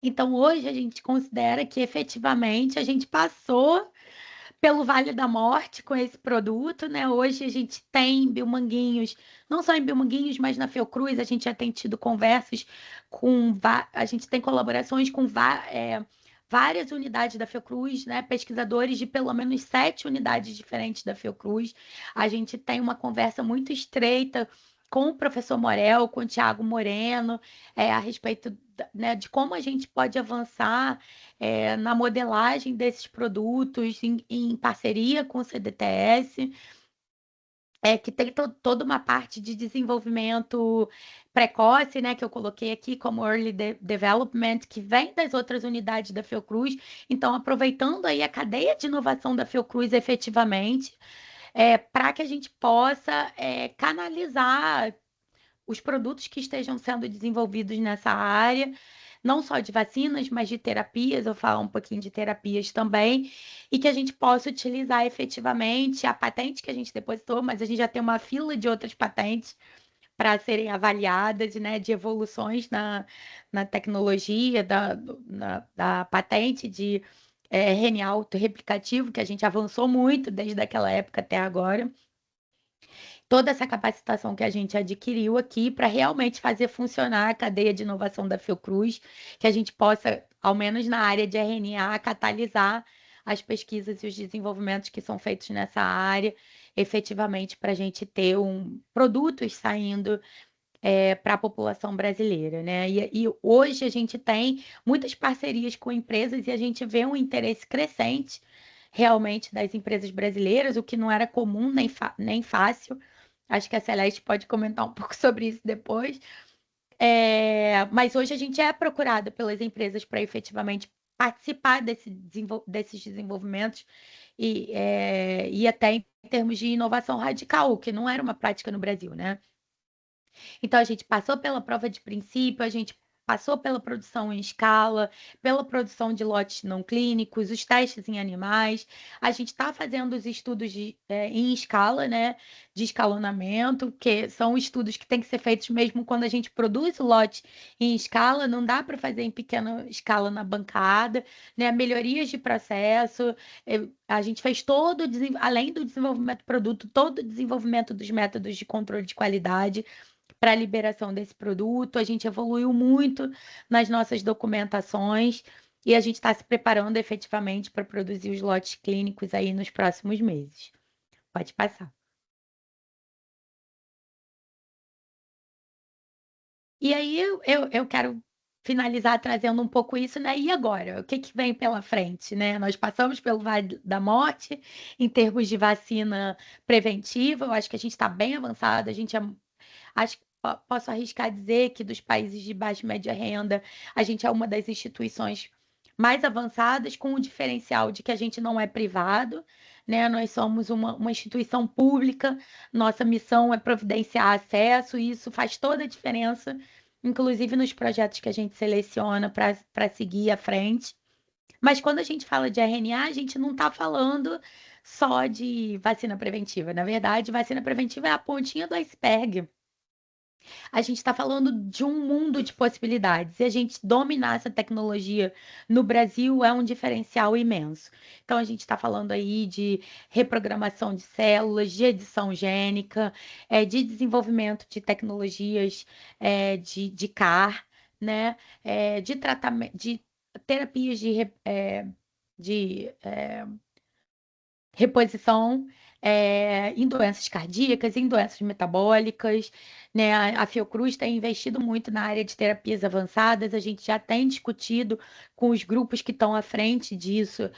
Então, hoje a gente considera que efetivamente a gente passou pelo Vale da Morte com esse produto, né? Hoje a gente tem em Biomanguinhos, não só em Biomanguinhos, mas na Fiocruz, a gente já tem tido conversas a gente tem colaborações com várias unidades da Fiocruz, né? Pesquisadores de pelo menos 7 unidades diferentes da Fiocruz. A gente tem uma conversa muito estreita com o professor Morel, com o Tiago Moreno, a respeito, né, de como a gente pode avançar na modelagem desses produtos em parceria com o CDTS, que tem toda uma parte de desenvolvimento precoce, né, que eu coloquei aqui como Early Development, que vem das outras unidades da Fiocruz. Então, aproveitando aí a cadeia de inovação da Fiocruz efetivamente, para que a gente possa canalizar os produtos que estejam sendo desenvolvidos nessa área, não só de vacinas, mas de terapias, eu falo um pouquinho de terapias também, e que a gente possa utilizar efetivamente a patente que a gente depositou, mas a gente já tem uma fila de outras patentes para serem avaliadas, né, de evoluções na tecnologia da patente de RNA autorreplicativo, que a gente avançou muito desde aquela época até agora. Toda essa capacitação que a gente adquiriu aqui para realmente fazer funcionar a cadeia de inovação da Fiocruz, que a gente possa, ao menos na área de RNA, catalisar as pesquisas e os desenvolvimentos que são feitos nessa área, efetivamente, para a gente ter produtos saindo para a população brasileira, né? E hoje a gente tem muitas parcerias com empresas e a gente vê um interesse crescente realmente das empresas brasileiras, o que não era comum nem fácil. Acho que a Celeste pode comentar um pouco sobre isso depois. Mas hoje a gente é procurada pelas empresas para efetivamente participar desses desenvolvimentos e até em termos de inovação radical, o que não era uma prática no Brasil, né? Então, a gente passou pela prova de princípio, a gente passou pela produção em escala, pela produção de lotes não clínicos, os testes em animais. A gente está fazendo os estudos em escala, né, de escalonamento, que são estudos que têm que ser feitos mesmo quando a gente produz o lote em escala, não dá para fazer em pequena escala na bancada, né, melhorias de processo. A gente fez além do desenvolvimento do produto, todo o desenvolvimento dos métodos de controle de qualidade para a liberação desse produto. A gente evoluiu muito nas nossas documentações e a gente está se preparando efetivamente para produzir os lotes clínicos aí nos próximos meses. Pode passar. E aí eu quero finalizar trazendo um pouco isso, né? E agora? O que vem pela frente, né? Nós passamos pelo Vale da Morte em termos de vacina preventiva. Eu acho que a gente está bem avançado. Acho que posso arriscar dizer que dos países de baixa e média renda, a gente é uma das instituições mais avançadas, com o diferencial de que a gente não é privado, né? Nós somos uma instituição pública, nossa missão é providenciar acesso, e isso faz toda a diferença, inclusive nos projetos que a gente seleciona para seguir à frente. Mas quando a gente fala de RNA, a gente não está falando só de vacina preventiva. Na verdade, vacina preventiva é a pontinha do iceberg. A gente está falando de um mundo de possibilidades. E a gente dominar essa tecnologia no Brasil é um diferencial imenso. Então, a gente está falando aí de reprogramação de células, de edição gênica, de desenvolvimento de tecnologias de CAR, né? De tratamento, de terapias de reposição em doenças cardíacas, em doenças metabólicas, né? A Fiocruz tem investido muito na área de terapias avançadas, a gente já tem discutido com os grupos que estão à frente disso,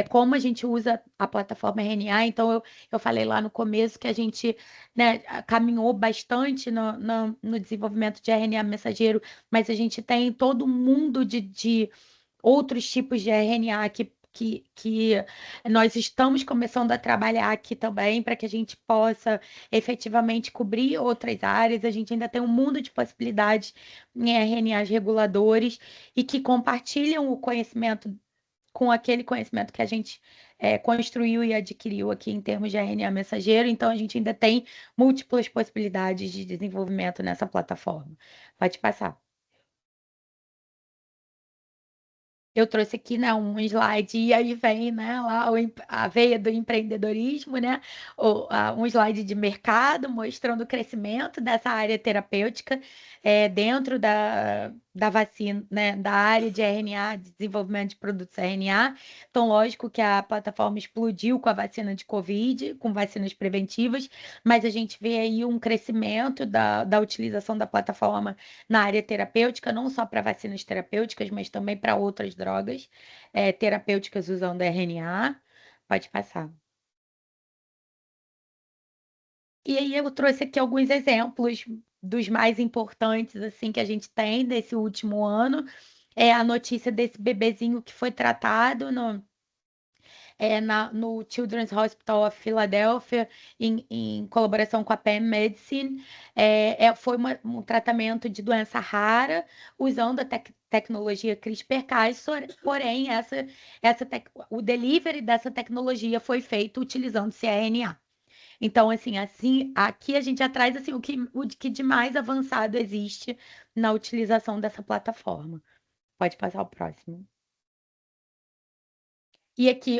como a gente usa a plataforma RNA. Então, eu falei lá no começo que a gente, né, caminhou bastante no desenvolvimento de RNA mensageiro, mas a gente tem todo um mundo de outros tipos de RNA que nós estamos começando a trabalhar aqui também para que a gente possa efetivamente cobrir outras áreas. A gente ainda tem um mundo de possibilidades em RNAs reguladores e que compartilham o conhecimento com aquele conhecimento que a gente construiu e adquiriu aqui em termos de RNA mensageiro. Então, a gente ainda tem múltiplas possibilidades de desenvolvimento nessa plataforma. Pode passar. Eu trouxe aqui, né, um slide, e aí vem, né, lá a veia do empreendedorismo, né, um slide de mercado mostrando o crescimento dessa área terapêutica dentro da vacina, né, da área de RNA, de desenvolvimento de produtos RNA. Então, lógico que a plataforma explodiu com a vacina de Covid, com vacinas preventivas, mas a gente vê aí um crescimento da utilização da plataforma na área terapêutica, não só para vacinas terapêuticas, mas também para outras drogas terapêuticas usando RNA. Pode passar. E aí eu trouxe aqui alguns exemplos dos mais importantes assim que a gente tem desse último ano. É a notícia desse bebezinho que foi tratado no Children's Hospital of Philadelphia, em colaboração com a Penn Medicine. Foi um tratamento de doença rara, usando a tecnologia CRISPR-Cas, porém, o delivery dessa tecnologia foi feito utilizando cRNA. Então, assim, aqui a gente já traz assim, o que de mais avançado existe na utilização dessa plataforma. Pode passar o próximo. E aqui,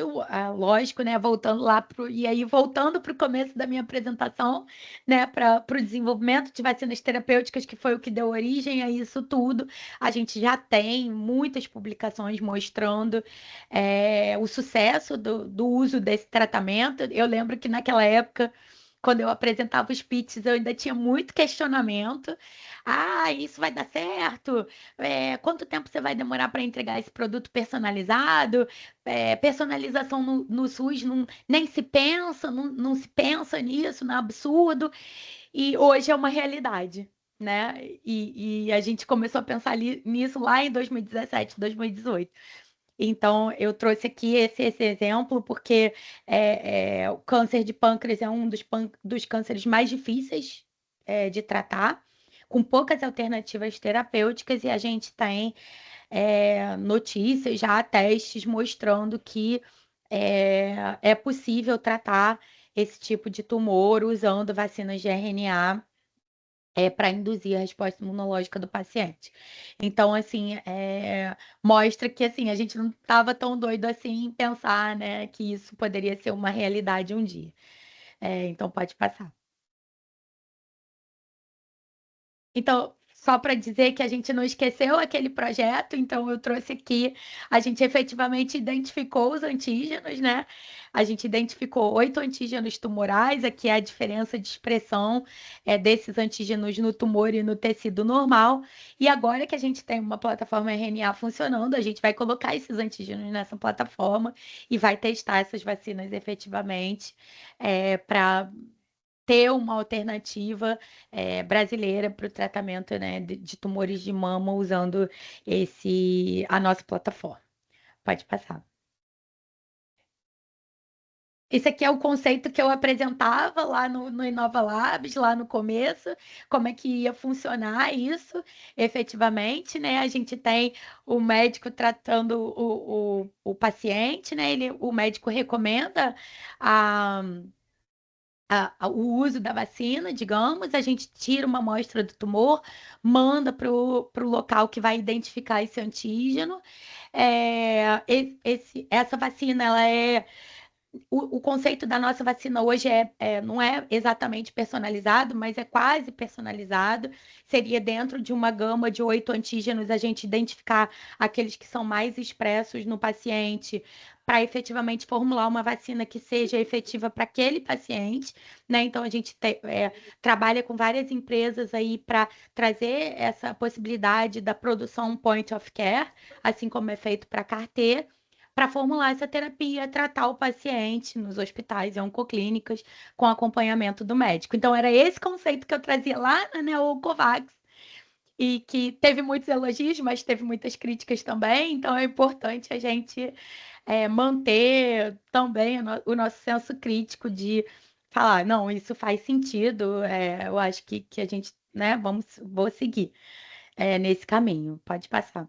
lógico, né, voltando para o começo da minha apresentação, né, para o desenvolvimento de vacinas terapêuticas, que foi o que deu origem a isso tudo, a gente já tem muitas publicações mostrando o sucesso do uso desse tratamento. Eu lembro que naquela época, quando eu apresentava os pitches, eu ainda tinha muito questionamento. Ah, isso vai dar certo? Quanto tempo você vai demorar para entregar esse produto personalizado? Personalização no SUS nem se pensa, não se pensa nisso, não é absurdo. E hoje é uma realidade, né? E a gente começou a pensar nisso lá em 2017, 2018. Então, eu trouxe aqui esse exemplo porque o câncer de pâncreas é um dos cânceres mais difíceis de tratar, com poucas alternativas terapêuticas, e a gente tem notícias, já testes mostrando que é possível tratar esse tipo de tumor usando vacinas de RNA para induzir a resposta imunológica do paciente. Então, assim, mostra que assim, a gente não estava tão doido assim em pensar, né, que isso poderia ser uma realidade um dia. Então, pode passar. Então, só para dizer que a gente não esqueceu aquele projeto, então eu trouxe aqui, a gente efetivamente identificou os antígenos, né? A gente identificou 8 antígenos tumorais, aqui é a diferença de expressão desses antígenos no tumor e no tecido normal. E agora que a gente tem uma plataforma RNA funcionando, a gente vai colocar esses antígenos nessa plataforma e vai testar essas vacinas efetivamente para ter uma alternativa brasileira para o tratamento, né, de tumores de mama usando a nossa plataforma. Pode passar. Esse aqui é o conceito que eu apresentava lá no Inova Labs, lá no começo, como é que ia funcionar isso efetivamente, né? A gente tem o médico tratando o paciente, né? O médico recomenda a o uso da vacina, digamos, a gente tira uma amostra do tumor, manda para o local que vai identificar esse antígeno. Essa vacina, ela o conceito da nossa vacina hoje não é exatamente personalizado, mas é quase personalizado. Seria dentro de uma gama de 8 antígenos, a gente identificar aqueles que são mais expressos no paciente para efetivamente formular uma vacina que seja efetiva para aquele paciente, né? Então a gente trabalha com várias empresas aí para trazer essa possibilidade da produção point of care, assim como é feito para CAR-T, para formular essa terapia, tratar o paciente nos hospitais e oncoclínicas com acompanhamento do médico. Então era esse conceito que eu trazia lá na Neocovax, e que teve muitos elogios, mas teve muitas críticas também, então é importante a gente manter também o nosso senso crítico de falar, não, isso faz sentido, eu acho que a gente, né, vou seguir nesse caminho. Pode passar.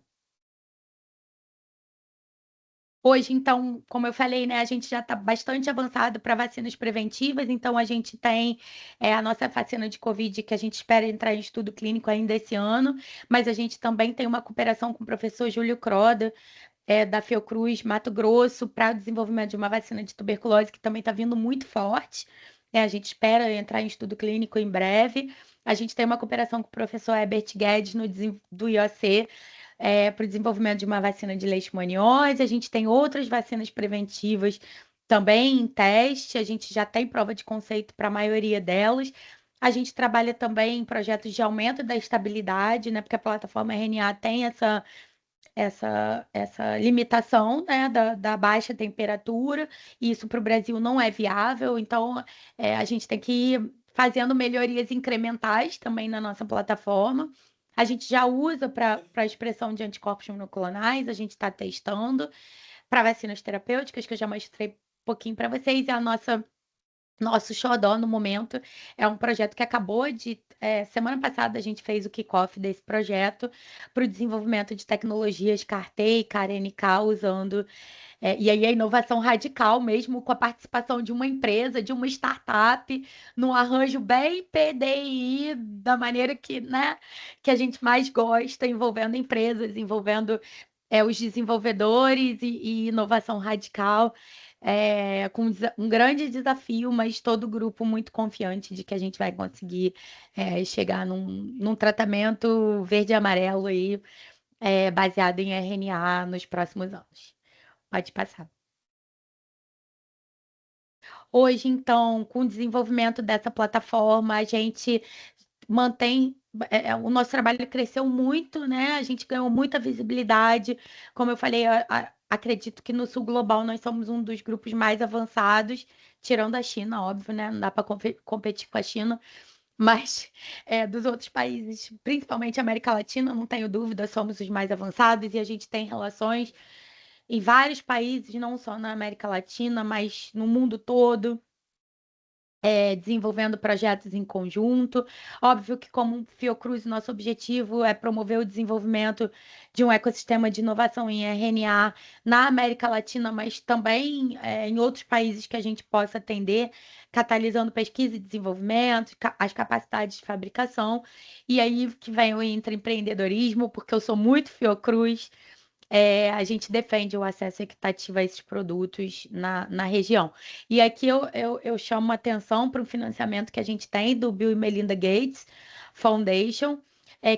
Hoje, então, como eu falei, né, a gente já está bastante avançado para vacinas preventivas, então a gente tem a nossa vacina de Covid, que a gente espera entrar em estudo clínico ainda esse ano, mas a gente também tem uma cooperação com o professor Júlio Croda, da Fiocruz, Mato Grosso, para o desenvolvimento de uma vacina de tuberculose, que também está vindo muito forte. A gente espera entrar em estudo clínico em breve. A gente tem uma cooperação com o professor Herbert Guedes do IOC, para o desenvolvimento de uma vacina de leishmaniose. A gente tem outras vacinas preventivas também em teste. A gente já tem prova de conceito para a maioria delas. A gente trabalha também em projetos de aumento da estabilidade, né? Porque a plataforma RNA tem essa limitação, né, da baixa temperatura, e isso para o Brasil não é viável, então a gente tem que ir fazendo melhorias incrementais também na nossa plataforma. A gente já usa para a expressão de anticorpos monoclonais, a gente está testando para vacinas terapêuticas, que eu já mostrei um pouquinho para vocês, e a nosso xodó no momento é um projeto que acabou de. Semana passada a gente fez o kickoff desse projeto para o desenvolvimento de tecnologias CAR-T e CAR-NK usando. E aí a inovação radical mesmo, com a participação de uma empresa, de uma startup, num arranjo bem PDI, da maneira que, né, que a gente mais gosta, envolvendo empresas, envolvendo os desenvolvedores e inovação radical, com um grande desafio, mas todo o grupo muito confiante de que a gente vai conseguir chegar num tratamento verde e amarelo aí, baseado em RNA nos próximos anos. Pode passar. Hoje, então, com o desenvolvimento dessa plataforma, a gente mantém. O nosso trabalho cresceu muito, né? A gente ganhou muita visibilidade. Como eu falei, acredito que no sul global nós somos um dos grupos mais avançados, tirando a China, óbvio, né? Não dá para competir com a China, mas dos outros países, principalmente a América Latina, não tenho dúvida, somos os mais avançados e a gente tem relações em vários países, não só na América Latina, mas no mundo todo, desenvolvendo projetos em conjunto. Óbvio que, como Fiocruz, nosso objetivo é promover o desenvolvimento de um ecossistema de inovação em RNA na América Latina, mas também em outros países que a gente possa atender, catalisando pesquisa e desenvolvimento, as capacidades de fabricação. E aí que vem o intraempreendedorismo, porque eu sou muito Fiocruz. A gente defende o acesso equitativo a esses produtos na região. E aqui eu chamo a atenção para o financiamento que a gente tem do Bill e Melinda Gates Foundation,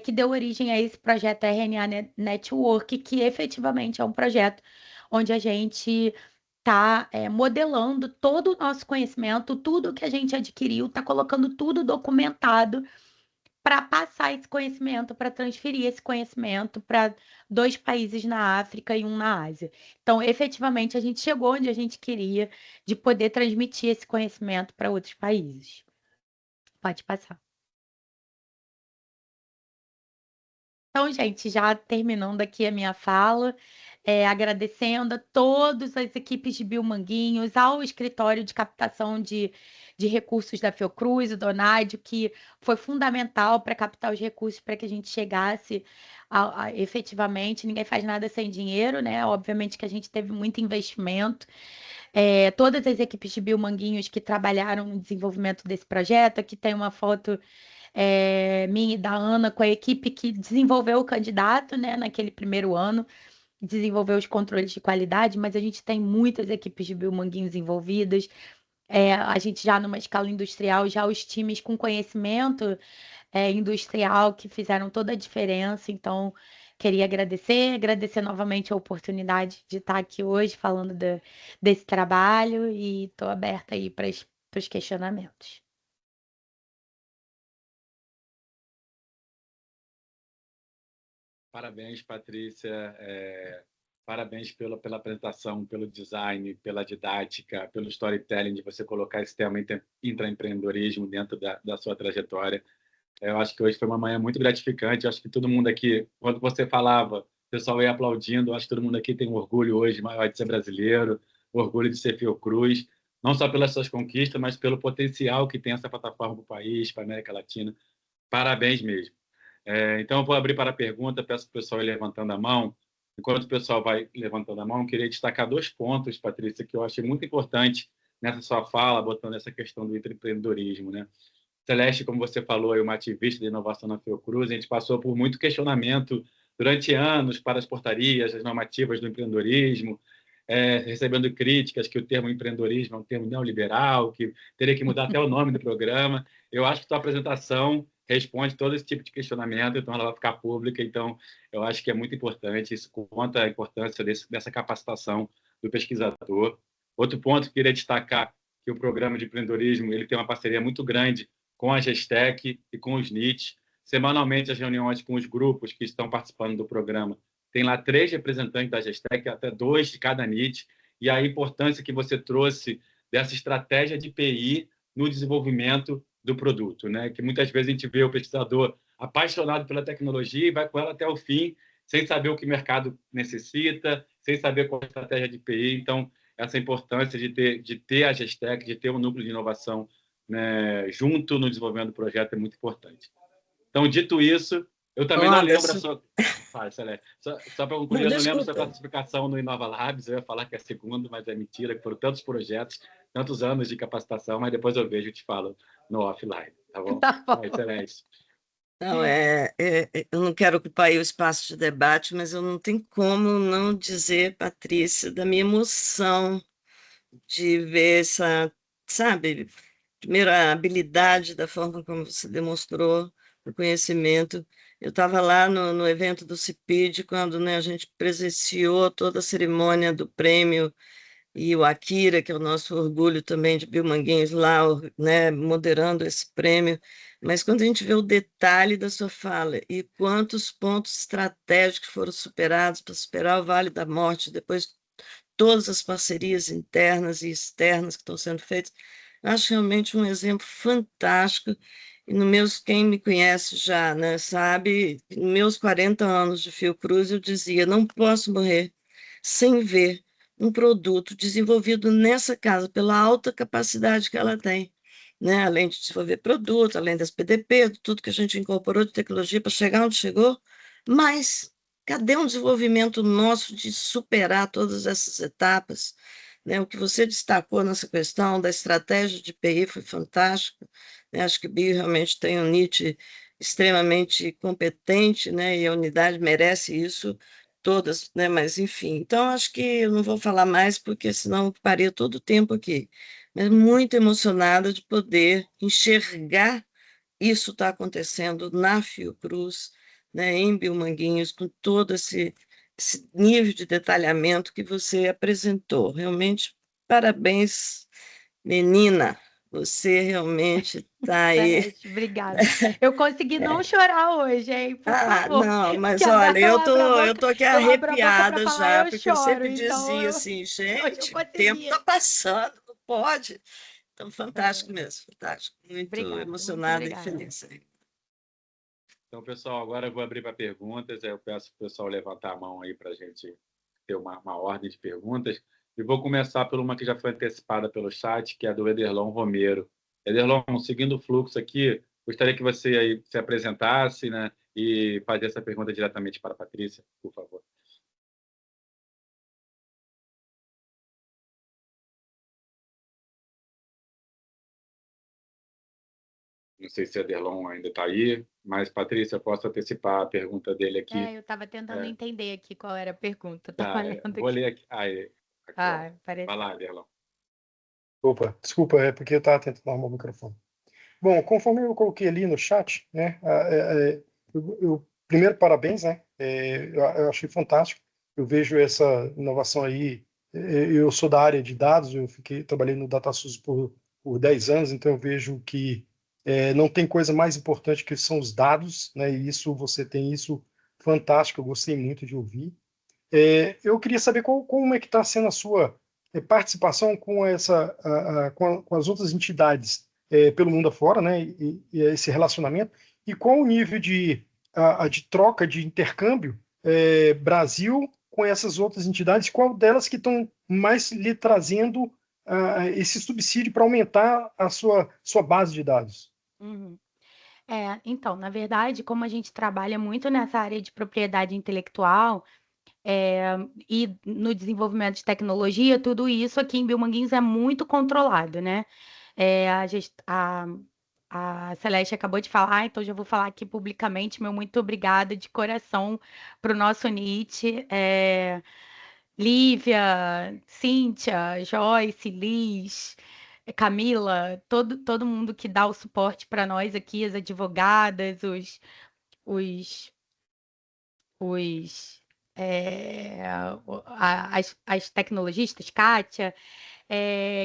que deu origem a esse projeto RNA Network, que efetivamente é um projeto onde a gente está modelando todo o nosso conhecimento, tudo que a gente adquiriu, está colocando tudo documentado para passar esse conhecimento, para transferir esse conhecimento para 2 países na África e um na Ásia. Então, efetivamente, a gente chegou onde a gente queria, de poder transmitir esse conhecimento para outros países. Pode passar. Então, gente, já terminando aqui a minha fala, agradecendo a todas as equipes de Biomanguinhos, ao escritório de captação de recursos da Fiocruz, o Donádio, que foi fundamental para captar os recursos para que a gente chegasse efetivamente. Ninguém faz nada sem dinheiro, né? Obviamente que a gente teve muito investimento. Todas as equipes de Biomanguinhos que trabalharam no desenvolvimento desse projeto, aqui tem uma foto minha e da Ana, com a equipe que desenvolveu o candidato, né, naquele primeiro ano, desenvolveu os controles de qualidade, mas a gente tem muitas equipes de biomanguinhos envolvidas, a gente já numa escala industrial, já os times com conhecimento industrial que fizeram toda a diferença, então queria agradecer novamente a oportunidade de estar aqui hoje falando desse trabalho e estou aberta aí para os questionamentos. Parabéns, Patrícia. Parabéns pela apresentação, pelo design, pela didática, pelo storytelling, de você colocar esse tema intraempreendedorismo dentro da sua trajetória. Eu acho que hoje foi uma manhã muito gratificante. Eu acho que todo mundo aqui, quando você falava, o pessoal ia aplaudindo. Eu acho que todo mundo aqui tem um orgulho hoje maior de ser brasileiro, orgulho de ser Fiocruz, não só pelas suas conquistas, mas pelo potencial que tem essa plataforma para o país, para a América Latina. Parabéns mesmo. Então, eu vou abrir para a pergunta, peço para o pessoal ir levantando a mão. Enquanto o pessoal vai levantando a mão, eu queria destacar 2 pontos, Patrícia, que eu achei muito importante nessa sua fala, botando essa questão do empreendedorismo, né? Celeste, como você falou, é uma ativista de inovação na Fiocruz, a gente passou por muito questionamento durante anos para as portarias, as normativas do empreendedorismo, recebendo críticas que o termo empreendedorismo é um termo neoliberal, que teria que mudar até o nome do programa. Eu acho que sua apresentação responde todo esse tipo de questionamento, então ela vai ficar pública, então eu acho que é muito importante, isso conta a importância dessa capacitação do pesquisador. Outro ponto que eu queria destacar, que o programa de empreendedorismo ele tem uma parceria muito grande com a Gestec e com os NITs. Semanalmente, as reuniões com os grupos que estão participando do programa. Tem lá 3 representantes da Gestec, até 2 de cada NIT, e a importância que você trouxe dessa estratégia de PI no desenvolvimento do produto, né? Que muitas vezes a gente vê o pesquisador apaixonado pela tecnologia e vai com ela até o fim, sem saber o que o mercado necessita, sem saber qual é a estratégia de PI. Então, essa importância de ter a Gestec, de ter um núcleo de inovação, né, junto no desenvolvimento do projeto é muito importante. Então, dito isso, eu também não lembro a sua... Celeste. Só para concluir, eu não lembro a sua classificação no Inova Labs, eu ia falar que é segundo, mas é mentira, que foram tantos projetos, tantos anos de capacitação, mas depois eu vejo e te falo no offline, tá bom? Tá bom. Celeste. Não, eu não quero ocupar aí o espaço de debate, mas eu não tenho como não dizer, Patrícia, da minha emoção de ver essa, sabe, primeiro a habilidade da forma como você demonstrou o conhecimento. Eu estava lá no evento do CIPID, quando, né, a gente presenciou toda a cerimônia do prêmio, e o Akira, que é o nosso orgulho também de Bilmanguinhos lá, né, moderando esse prêmio. Mas quando a gente vê o detalhe da sua fala e quantos pontos estratégicos foram superados para superar o Vale da Morte, depois todas as parcerias internas e externas que estão sendo feitas, eu acho realmente um exemplo fantástico. E quem me conhece já, né, sabe, nos meus 40 anos de Fiocruz, eu dizia, não posso morrer sem ver um produto desenvolvido nessa casa, pela alta capacidade que ela tem, né? Além de desenvolver produto, além das PDP, tudo que a gente incorporou de tecnologia para chegar onde chegou, mas cadê um desenvolvimento nosso de superar todas essas etapas? Né? O que você destacou nessa questão da estratégia de PI foi fantástico, né? Acho que o BIO realmente tem um NIT extremamente competente, né? E a unidade merece isso, todas, né? Mas, enfim, então acho que eu não vou falar mais, porque senão ocuparia todo o tempo aqui. Mas muito emocionada de poder enxergar isso está acontecendo na Fiocruz, né, em Bilmanguinhos, com todo esse nível de detalhamento que você apresentou. Realmente, parabéns, menina. Você realmente está aí. Celeste, obrigada. Eu consegui não chorar hoje, hein? Por favor. Não, mas Que às vezes olha, eu abro a boca, eu tô aqui eu abro a boca para arrepiada falar e já, eu porque eu choro. sempre Então, dizia assim, hoje eu gente, o tempo consegui. está passando, não pode. Então, fantástico mesmo, fantástico. Muito Obrigada, muito emocionada e obrigada. feliz. Então, pessoal, agora eu vou abrir para perguntas. Eu peço para o pessoal levantar a mão aí para a gente ter uma ordem de perguntas. E vou começar por uma que já foi antecipada pelo chat, que é a do Ederlon Romero. Ederlon, seguindo o fluxo aqui, gostaria que você aí se apresentasse, né, e fazer essa pergunta diretamente para a Patrícia, por favor. Não sei se o Ederlon ainda está aí, mas, Patrícia, eu posso antecipar a pergunta dele aqui. Eu estava tentando entender aqui qual era a pergunta. Vou ler aqui. Aqui, ó. Parece. Vai lá, Ederlon. Opa, desculpa, é porque eu estava tentando arrumar o microfone. Bom, conforme eu coloquei ali no chat, né, primeiro, parabéns, né, Eu achei fantástico. Eu vejo essa inovação aí. Eu sou da área de dados, trabalhei no DataSUS por 10 anos, então eu vejo que não tem coisa mais importante que são os dados, né? E isso, você tem isso fantástico, eu gostei muito de ouvir. Eu queria saber como é que está sendo a sua participação com com as outras entidades pelo mundo afora, né? E esse relacionamento, e qual o nível de troca, de intercâmbio Brasil com essas outras entidades, qual delas que estão mais lhe trazendo esse subsídio para aumentar a sua base de dados? Uhum. Então, na verdade, como a gente trabalha muito nessa área de propriedade intelectual, e no desenvolvimento de tecnologia, tudo isso aqui em Bilmanguinhos é muito controlado, né? A Celeste acabou de falar, então já vou falar aqui publicamente, meu muito obrigada de coração para o nosso NIT. Lívia, Cíntia, Joyce, Liz, Camila, todo mundo que dá o suporte para nós aqui, as advogadas, os, os as tecnologistas, Kátia,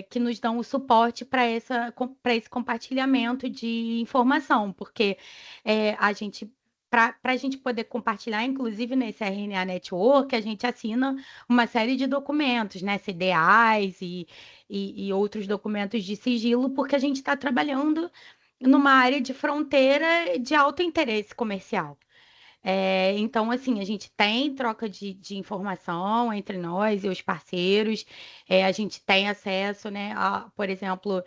que nos dão o suporte para esse compartilhamento de informação, porque a gente. Para a gente poder compartilhar, inclusive nesse RNA Network, a gente assina uma série de documentos, né? CDAs e outros documentos de sigilo, porque a gente está trabalhando numa área de fronteira de alto interesse comercial. Então, assim, a gente tem troca de informação entre nós e os parceiros, a gente tem acesso, né, por exemplo,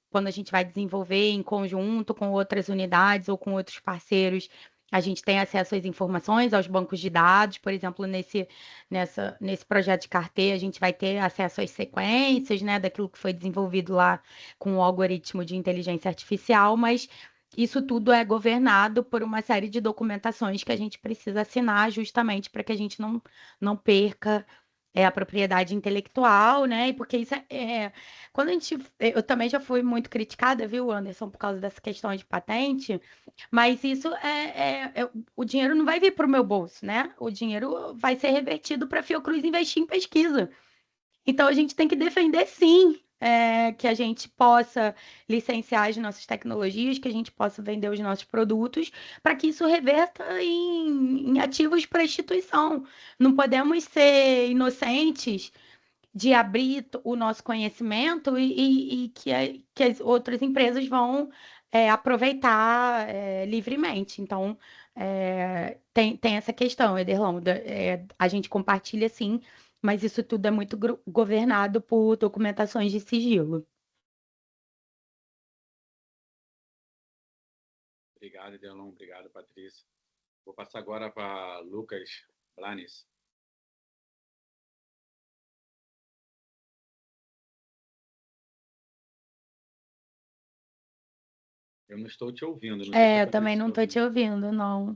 quando a gente vai desenvolver em conjunto com outras unidades ou com outros parceiros, a gente tem acesso às informações, aos bancos de dados, por exemplo, nesse projeto de carteira, a gente vai ter acesso às sequências, né, daquilo que foi desenvolvido lá com o algoritmo de inteligência artificial, mas isso tudo é governado por uma série de documentações que a gente precisa assinar justamente para que a gente não perca a propriedade intelectual, né? E porque isso quando a gente. Eu também já fui muito criticada, viu, Anderson, por causa dessa questão de patente, mas isso o dinheiro não vai vir para o meu bolso, né? O dinheiro vai ser revertido para a Fiocruz investir em pesquisa. Então, a gente tem que defender, sim, que a gente possa licenciar as nossas tecnologias, que a gente possa vender os nossos produtos, para que isso reverta em ativos para a instituição. Não podemos ser inocentes de abrir o nosso conhecimento e que as outras empresas vão aproveitar livremente. Então, tem essa questão, Ederlão, a gente compartilha sim, mas isso tudo é muito governado por documentações de sigilo. Obrigado, Delon. Obrigado, Patrícia. Vou passar agora para Lucas Blanes. Eu não estou te ouvindo. Não sei se a Eu também Patrícia não está estou te ouvindo, não.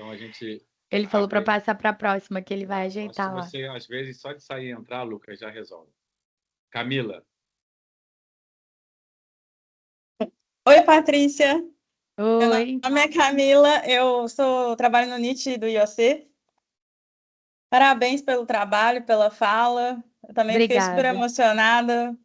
Então, a gente Ele falou para abre. passar para a próxima, que ele vai ajeitar lá. Você, às vezes, só de sair e entrar, Lucas, já resolve. Camila. Oi, Patrícia. Meu Oi. nome é Camila, trabalho no NIT do IOC. Parabéns pelo trabalho, pela fala. Eu também fiquei super Obrigada. emocionada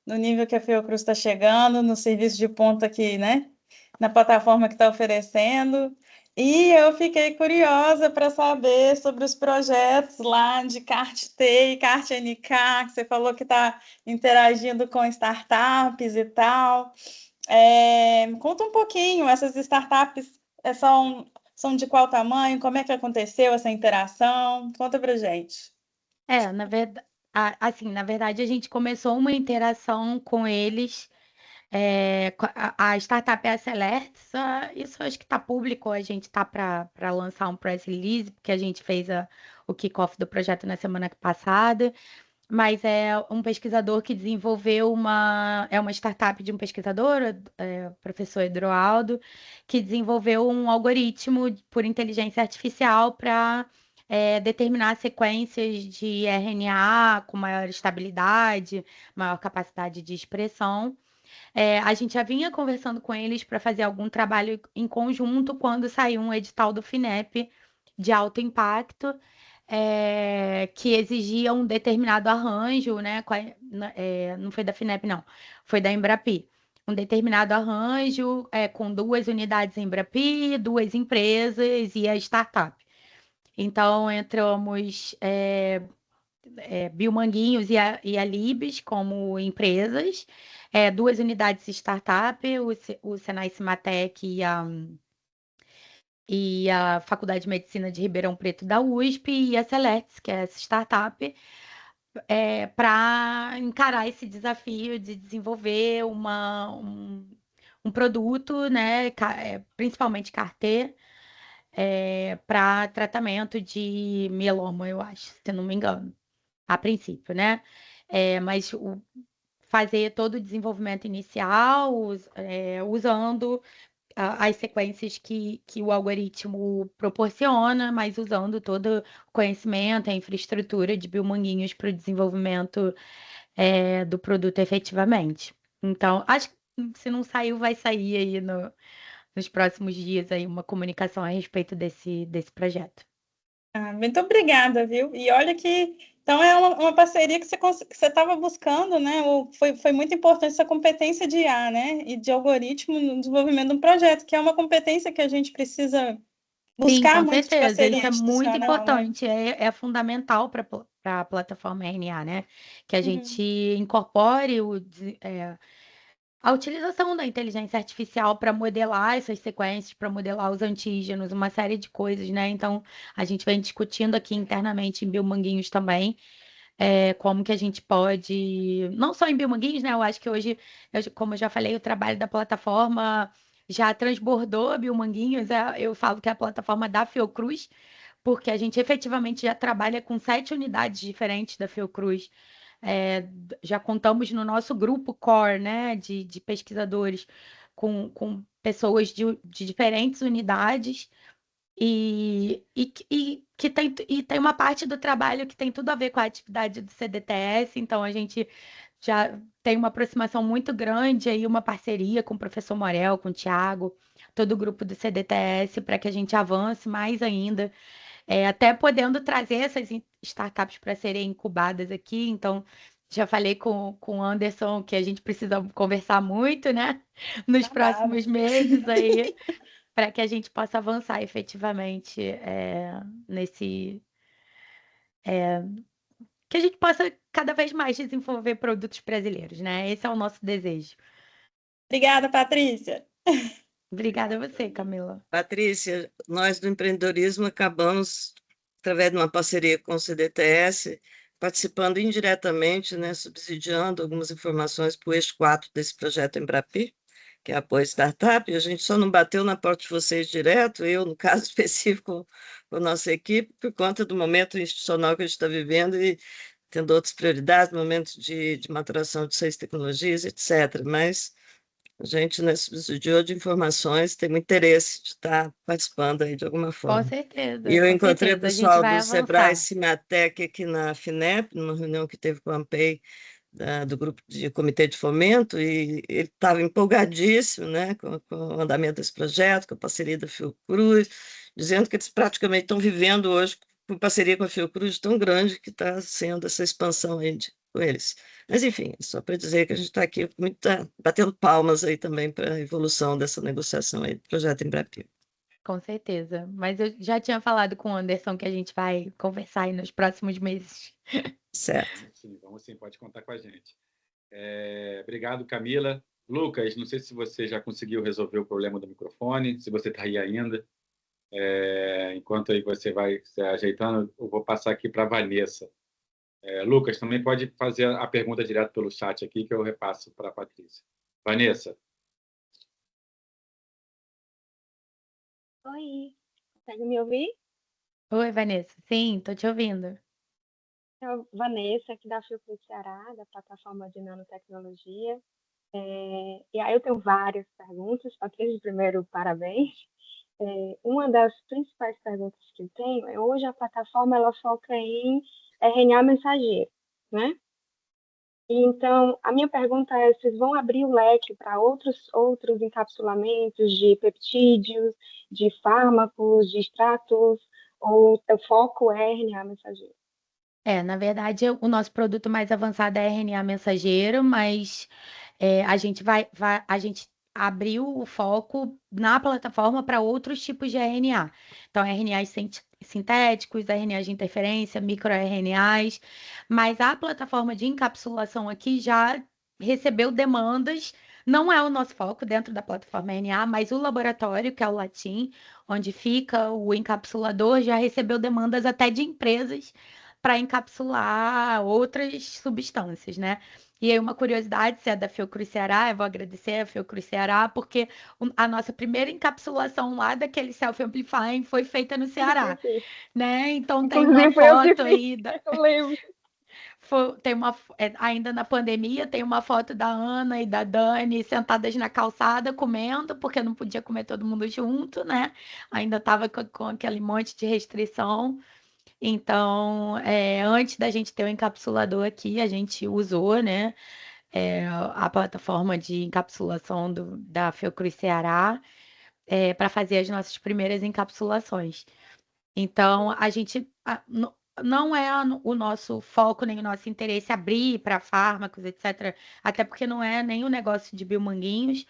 no nível que a Fiocruz está chegando, no serviço de ponta aqui, né? Na plataforma que está oferecendo. E eu fiquei curiosa para saber sobre os projetos lá de CART-T e CART-NK, que você falou que está interagindo com startups e tal. Conta um pouquinho, essas startups são de qual tamanho? Como é que aconteceu essa interação? Conta pra gente. Na verdade, assim, na verdade, a gente começou uma interação com eles. A startup é a Celerts, isso acho que está público, a gente está para lançar um press release, porque a gente fez o kickoff do projeto na semana passada. mas é um pesquisador que desenvolveu é uma startup de um pesquisador, o professor Edroaldo, que desenvolveu um algoritmo por inteligência artificial para determinar sequências de RNA com maior estabilidade, maior capacidade de expressão. A gente já vinha conversando com eles para fazer algum trabalho em conjunto quando saiu um edital do FINEP de alto impacto, que exigia um determinado arranjo, né? Não foi da FINEP, não, foi da Embrapi. Um determinado arranjo com 2 unidades Embrapi, 2 empresas e a startup. Então, entramos Biomanguinhos e a Libes como empresas, 2 unidades startup, o Senai Cimatec e a Faculdade de Medicina de Ribeirão Preto da USP e a Celestis, que é essa startup, para encarar esse desafio de desenvolver um produto, né, principalmente CAR-T, para tratamento de mieloma, eu acho, se não me engano, a princípio, né? Mas fazer todo o desenvolvimento inicial, usando as sequências que o algoritmo proporciona, mas usando todo o conhecimento, a infraestrutura de Biomanguinhos para o desenvolvimento do produto efetivamente. Então, acho que se não saiu, vai sair aí nos próximos dias aí uma comunicação a respeito desse projeto. Muito obrigada, viu? E olha que então é uma parceria que você estava buscando, né? Foi muito importante essa competência de IA, né? E de algoritmo no desenvolvimento de um projeto, que é uma competência que a gente precisa Sim, buscar com muito de certeza. parceria Isso é muito institucional, né? importante, é fundamental para a plataforma RNA, né? Que a gente Uhum. incorpore a utilização da inteligência artificial para modelar essas sequências, para modelar os antígenos, uma série de coisas, né? Então, a gente vem discutindo aqui internamente em Biomanguinhos também, como que a gente pode, não só em Biomanguinhos, né? Eu acho que hoje, como eu já falei, o trabalho da plataforma já transbordou a Biomanguinhos, eu falo que é a plataforma da Fiocruz, porque a gente efetivamente já trabalha com 7 unidades diferentes da Fiocruz. Já contamos no nosso grupo core, né, de pesquisadores com pessoas de diferentes unidades e tem uma parte do trabalho que tem tudo a ver com a atividade do CDTS, então a gente já tem uma aproximação muito grande aí, uma parceria com o professor Morel, com o Tiago, todo o grupo do CDTS, para que a gente avance mais ainda, até podendo trazer essas startups para serem incubadas aqui. Então, já falei com o Anderson que a gente precisa conversar muito, né, nos Nada. próximos meses aí, para que a gente possa avançar efetivamente nesse. Que a gente possa cada vez mais desenvolver produtos brasileiros, né? Esse é o nosso desejo. Obrigada, Patrícia. Obrigada a você, Camila. Patrícia, nós do empreendedorismo acabamos, através de uma parceria com o CDTS, participando indiretamente, né, subsidiando algumas informações para o eixo 4 desse projeto Embrapi, que é apoio startup. A gente só não bateu na porta de vocês direto, eu, no caso específico, com a nossa equipe, por conta do momento institucional que a gente está vivendo e tendo outras prioridades, momento de maturação de 6 tecnologias, etc. Mas a gente, né, subsidiou de informações, tem muito interesse de estar participando aí de alguma Com forma. E certeza, eu com encontrei o certeza. A gente pessoal vai do Sebrae avançar. Cimatec aqui na FINEP, numa reunião que teve com a AMPEI, do grupo de comitê de fomento, e ele estava empolgadíssimo, né, com o andamento desse projeto, com a parceria da Fiocruz, dizendo que eles praticamente estão vivendo hoje com parceria com a Fiocruz tão grande que está sendo essa expansão aí com eles. Mas, enfim, só para dizer que a gente está aqui batendo palmas aí também para a evolução dessa negociação aí do projeto Embrapi. Com certeza. Mas eu já tinha falado com o Anderson que a gente vai conversar aí nos próximos meses. Certo. Vamos sim, pode contar com a gente. Obrigado, Camila. Lucas, não sei se você já conseguiu resolver o problema do microfone, se você está aí ainda. Enquanto aí você vai se ajeitando, eu vou passar aqui para a Vanessa. Lucas, também pode fazer a pergunta direto pelo chat aqui, que eu repasso para a Patrícia. Vanessa. Oi, consegue me ouvir? Oi, Vanessa. Sim, tô te ouvindo. Vanessa, aqui da Fiocruz Ceará, da plataforma de nanotecnologia. E aí eu tenho várias perguntas. Patrícia, primeiro, parabéns. Uma das principais perguntas que eu tenho é, hoje a plataforma ela foca em RNA mensageiro, né? Então, a minha pergunta é, vocês vão abrir o leque para outros encapsulamentos de peptídeos, de fármacos, de extratos, ou o foco é RNA mensageiro? Na verdade, o nosso produto mais avançado é RNA mensageiro, mas a gente abriu o foco na plataforma para outros tipos de RNA. Então, RNAs sintéticos, RNAs de interferência, microRNAs, mas a plataforma de encapsulação aqui já recebeu demandas. Não é o nosso foco dentro da plataforma RNA, mas o laboratório, que é o Latim, onde fica o encapsulador, já recebeu demandas até de empresas para encapsular outras substâncias, né? E aí, uma curiosidade, se é da Fiocruz Ceará, eu vou agradecer a Fiocruz Ceará, porque a nossa primeira encapsulação lá daquele self-amplifying foi feita no Ceará, né? Então tem uma Inclusive, foi eu que foto fiz, aí, eu lembro. ainda na pandemia, tem uma foto da Ana e da Dani sentadas na calçada comendo, porque não podia comer todo mundo junto, né? Ainda estava com aquele monte de restrição. Então, antes da gente ter o encapsulador aqui, a gente usou, né, a plataforma de encapsulação da Fiocruz Ceará para fazer as nossas primeiras encapsulações. Então, não é o nosso foco nem o nosso interesse abrir para fármacos, etc. Até porque não é nem o negócio de Biomanguinhos,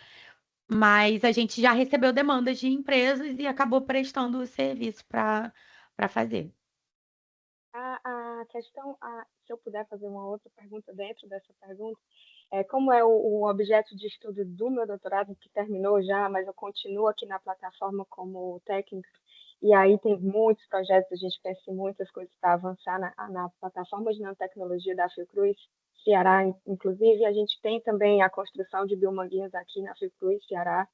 mas a gente já recebeu demandas de empresas e acabou prestando o serviço para fazer. A questão, se eu puder fazer uma outra pergunta dentro dessa pergunta, como é o objeto de estudo do meu doutorado, que terminou já, mas eu continuo aqui na plataforma como técnica, e aí tem muitos projetos, a gente pensa em muitas coisas para avançar na plataforma de nanotecnologia da Fiocruz Ceará, inclusive, a gente tem também a construção de biomanguinhos aqui na Fiocruz Ceará,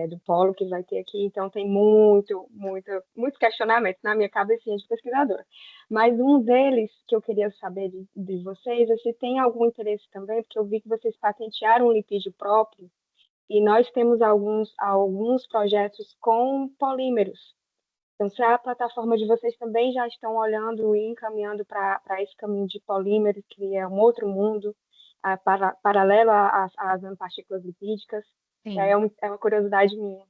do polo que vai ter aqui, então tem muito questionamento na minha cabecinha de pesquisadora. Mas um deles que eu queria saber de vocês é se tem algum interesse também, porque eu vi que vocês patentearam um lipídio próprio, e nós temos alguns projetos com polímeros. Então, se a plataforma de vocês também já estão olhando e encaminhando para esse caminho de polímeros, que é um outro mundo, paralelo às nanopartículas lipídicas, Sim. é uma curiosidade minha.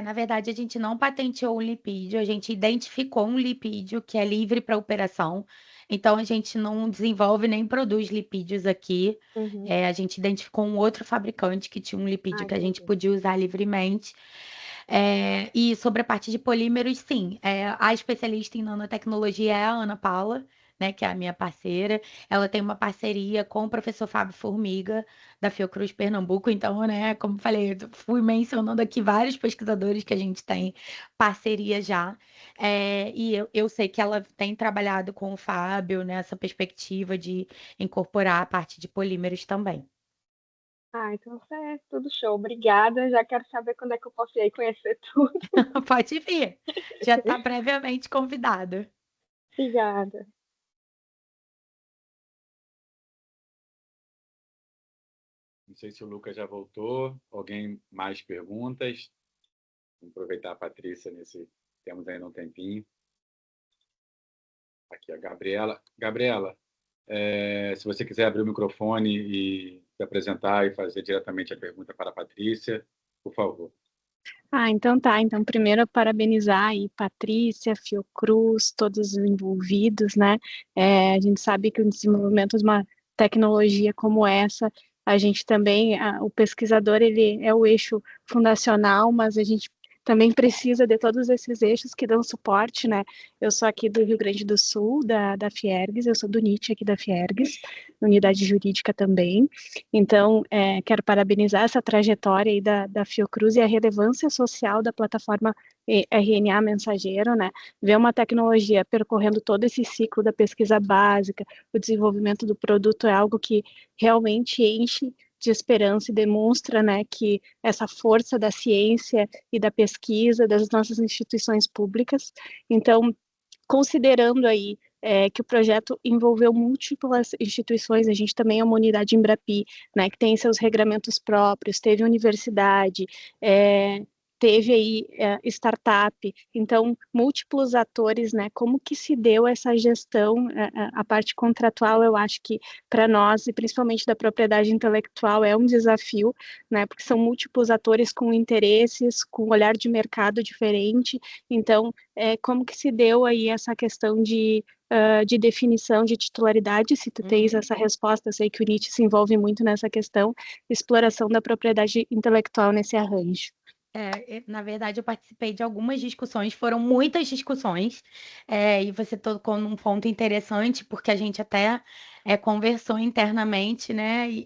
Na verdade, a gente não patenteou o lipídio, a gente identificou um lipídio que é livre para operação. Então, a gente não desenvolve nem produz lipídios aqui. Uhum. A gente identificou um outro fabricante que tinha um lipídio que a gente podia usar livremente. E sobre a parte de polímeros, sim. A especialista em nanotecnologia é a Ana Paula, né, que é a minha parceira. Ela tem uma parceria com o professor Fábio Formiga, da Fiocruz Pernambuco. Então, né, como falei, eu fui mencionando aqui vários pesquisadores que a gente tem parceria já. E eu sei que ela tem trabalhado com o Fábio nessa perspectiva de incorporar a parte de polímeros também. Então é tudo show. Obrigada. Já quero saber quando é que eu posso ir aí conhecer tudo. Pode vir. Já está previamente convidado. Obrigada. Não sei se o Lucas já voltou. Alguém mais perguntas? Vamos aproveitar a Patrícia temos ainda um tempinho. Aqui a Gabriela. Gabriela, se você quiser abrir o microfone e se apresentar e fazer diretamente a pergunta para a Patrícia, por favor. Então tá. Então, primeiro, parabenizar aí Patrícia, Fiocruz, todos os envolvidos, né? A gente sabe que o desenvolvimento de uma tecnologia como essa, a gente também, o pesquisador, ele é o eixo fundacional, mas a gente também precisa de todos esses eixos que dão suporte, né? Eu sou aqui do Rio Grande do Sul, da Fiergs, eu sou do NIT aqui da Fiergs, unidade jurídica também. Então, quero parabenizar essa trajetória aí da Fiocruz e a relevância social da plataforma RNA mensageiro, né? Ver uma tecnologia percorrendo todo esse ciclo da pesquisa básica, o desenvolvimento do produto é algo que realmente enche de esperança e demonstra, né, que essa força da ciência e da pesquisa das nossas instituições públicas. Então, considerando aí que o projeto envolveu múltiplas instituições. A gente também é uma unidade Embrapi, né, que tem seus regramentos próprios, teve universidade, teve aí startup, então múltiplos atores, né? Como que se deu essa gestão, a parte contratual, eu acho que para nós, e principalmente da propriedade intelectual, é um desafio, né? Porque são múltiplos atores com interesses, com olhar de mercado diferente. Então, como que se deu aí essa questão de definição de titularidade, se tu tens essa resposta, eu sei que o Nietzsche se envolve muito nessa questão, exploração da propriedade intelectual nesse arranjo. Na verdade, eu participei de algumas discussões, foram muitas discussões, e você tocou num ponto interessante, porque a gente até conversou internamente, né?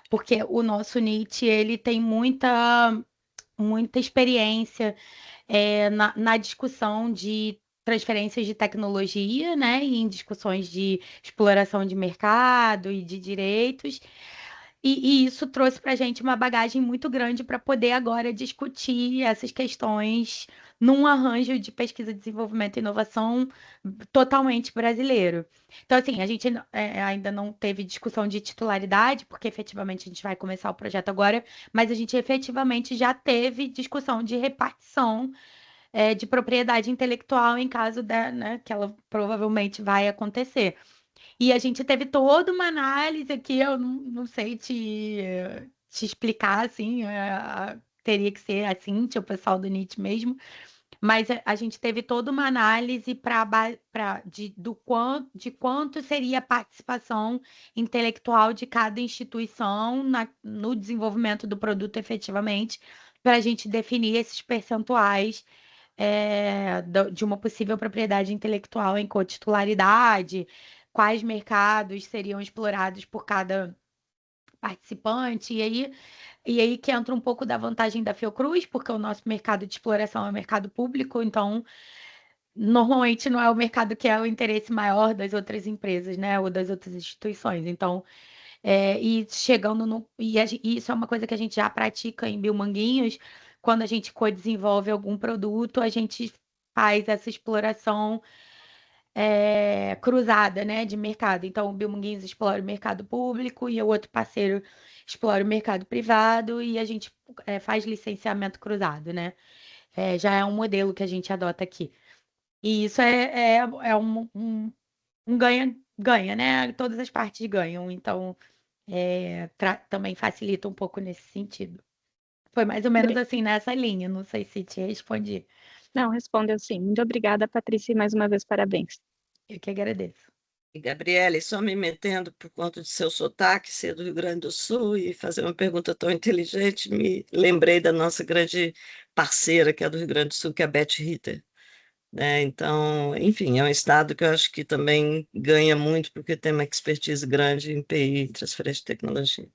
Porque o nosso Nietzsche, ele tem muita experiência na discussão de transferências de tecnologia, né? E em discussões de exploração de mercado e de direitos. E isso trouxe para a gente uma bagagem muito grande para poder agora discutir essas questões num arranjo de pesquisa, desenvolvimento e inovação totalmente brasileiro. Então, assim, a gente ainda não teve discussão de titularidade, porque efetivamente a gente vai começar o projeto agora, mas a gente efetivamente já teve discussão de repartição de propriedade intelectual em caso né, que ela provavelmente vai acontecer. E a gente teve toda uma análise aqui, eu não sei te explicar, assim, teria que ser a Cíntia, o pessoal do NIT mesmo, mas a gente teve toda uma análise de quanto seria a participação intelectual de cada instituição no desenvolvimento do produto efetivamente, para a gente definir esses percentuais de uma possível propriedade intelectual em cotitularidade, quais mercados seriam explorados por cada participante, e aí que entra um pouco da vantagem da Fiocruz, porque o nosso mercado de exploração é o mercado público, então normalmente não é o mercado que é o interesse maior das outras empresas, né, ou das outras instituições. Então, e chegando no. E isso é uma coisa que a gente já pratica em Biomanguinhos, quando a gente co-desenvolve algum produto, a gente faz essa exploração cruzada, né, de mercado. Então, o Biomanguinhos explora o mercado público e o outro parceiro explora o mercado privado e a gente faz licenciamento cruzado, né? Já é um modelo que a gente adota aqui. E isso é um ganha-ganha, né? Todas as partes ganham. Então, também facilita um pouco nesse sentido. Foi mais ou menos assim nessa linha, não sei se te respondi. Não, respondeu sim. Muito obrigada, Patrícia, e mais uma vez parabéns. Eu que agradeço. E, Gabriele, só me metendo por conta de seu sotaque, ser do Rio Grande do Sul, e fazer uma pergunta tão inteligente, me lembrei da nossa grande parceira, que é do Rio Grande do Sul, que é a Beth Ritter. Né? Então, enfim, é um estado que eu acho que também ganha muito, porque tem uma expertise grande em TI, transferência de tecnologia.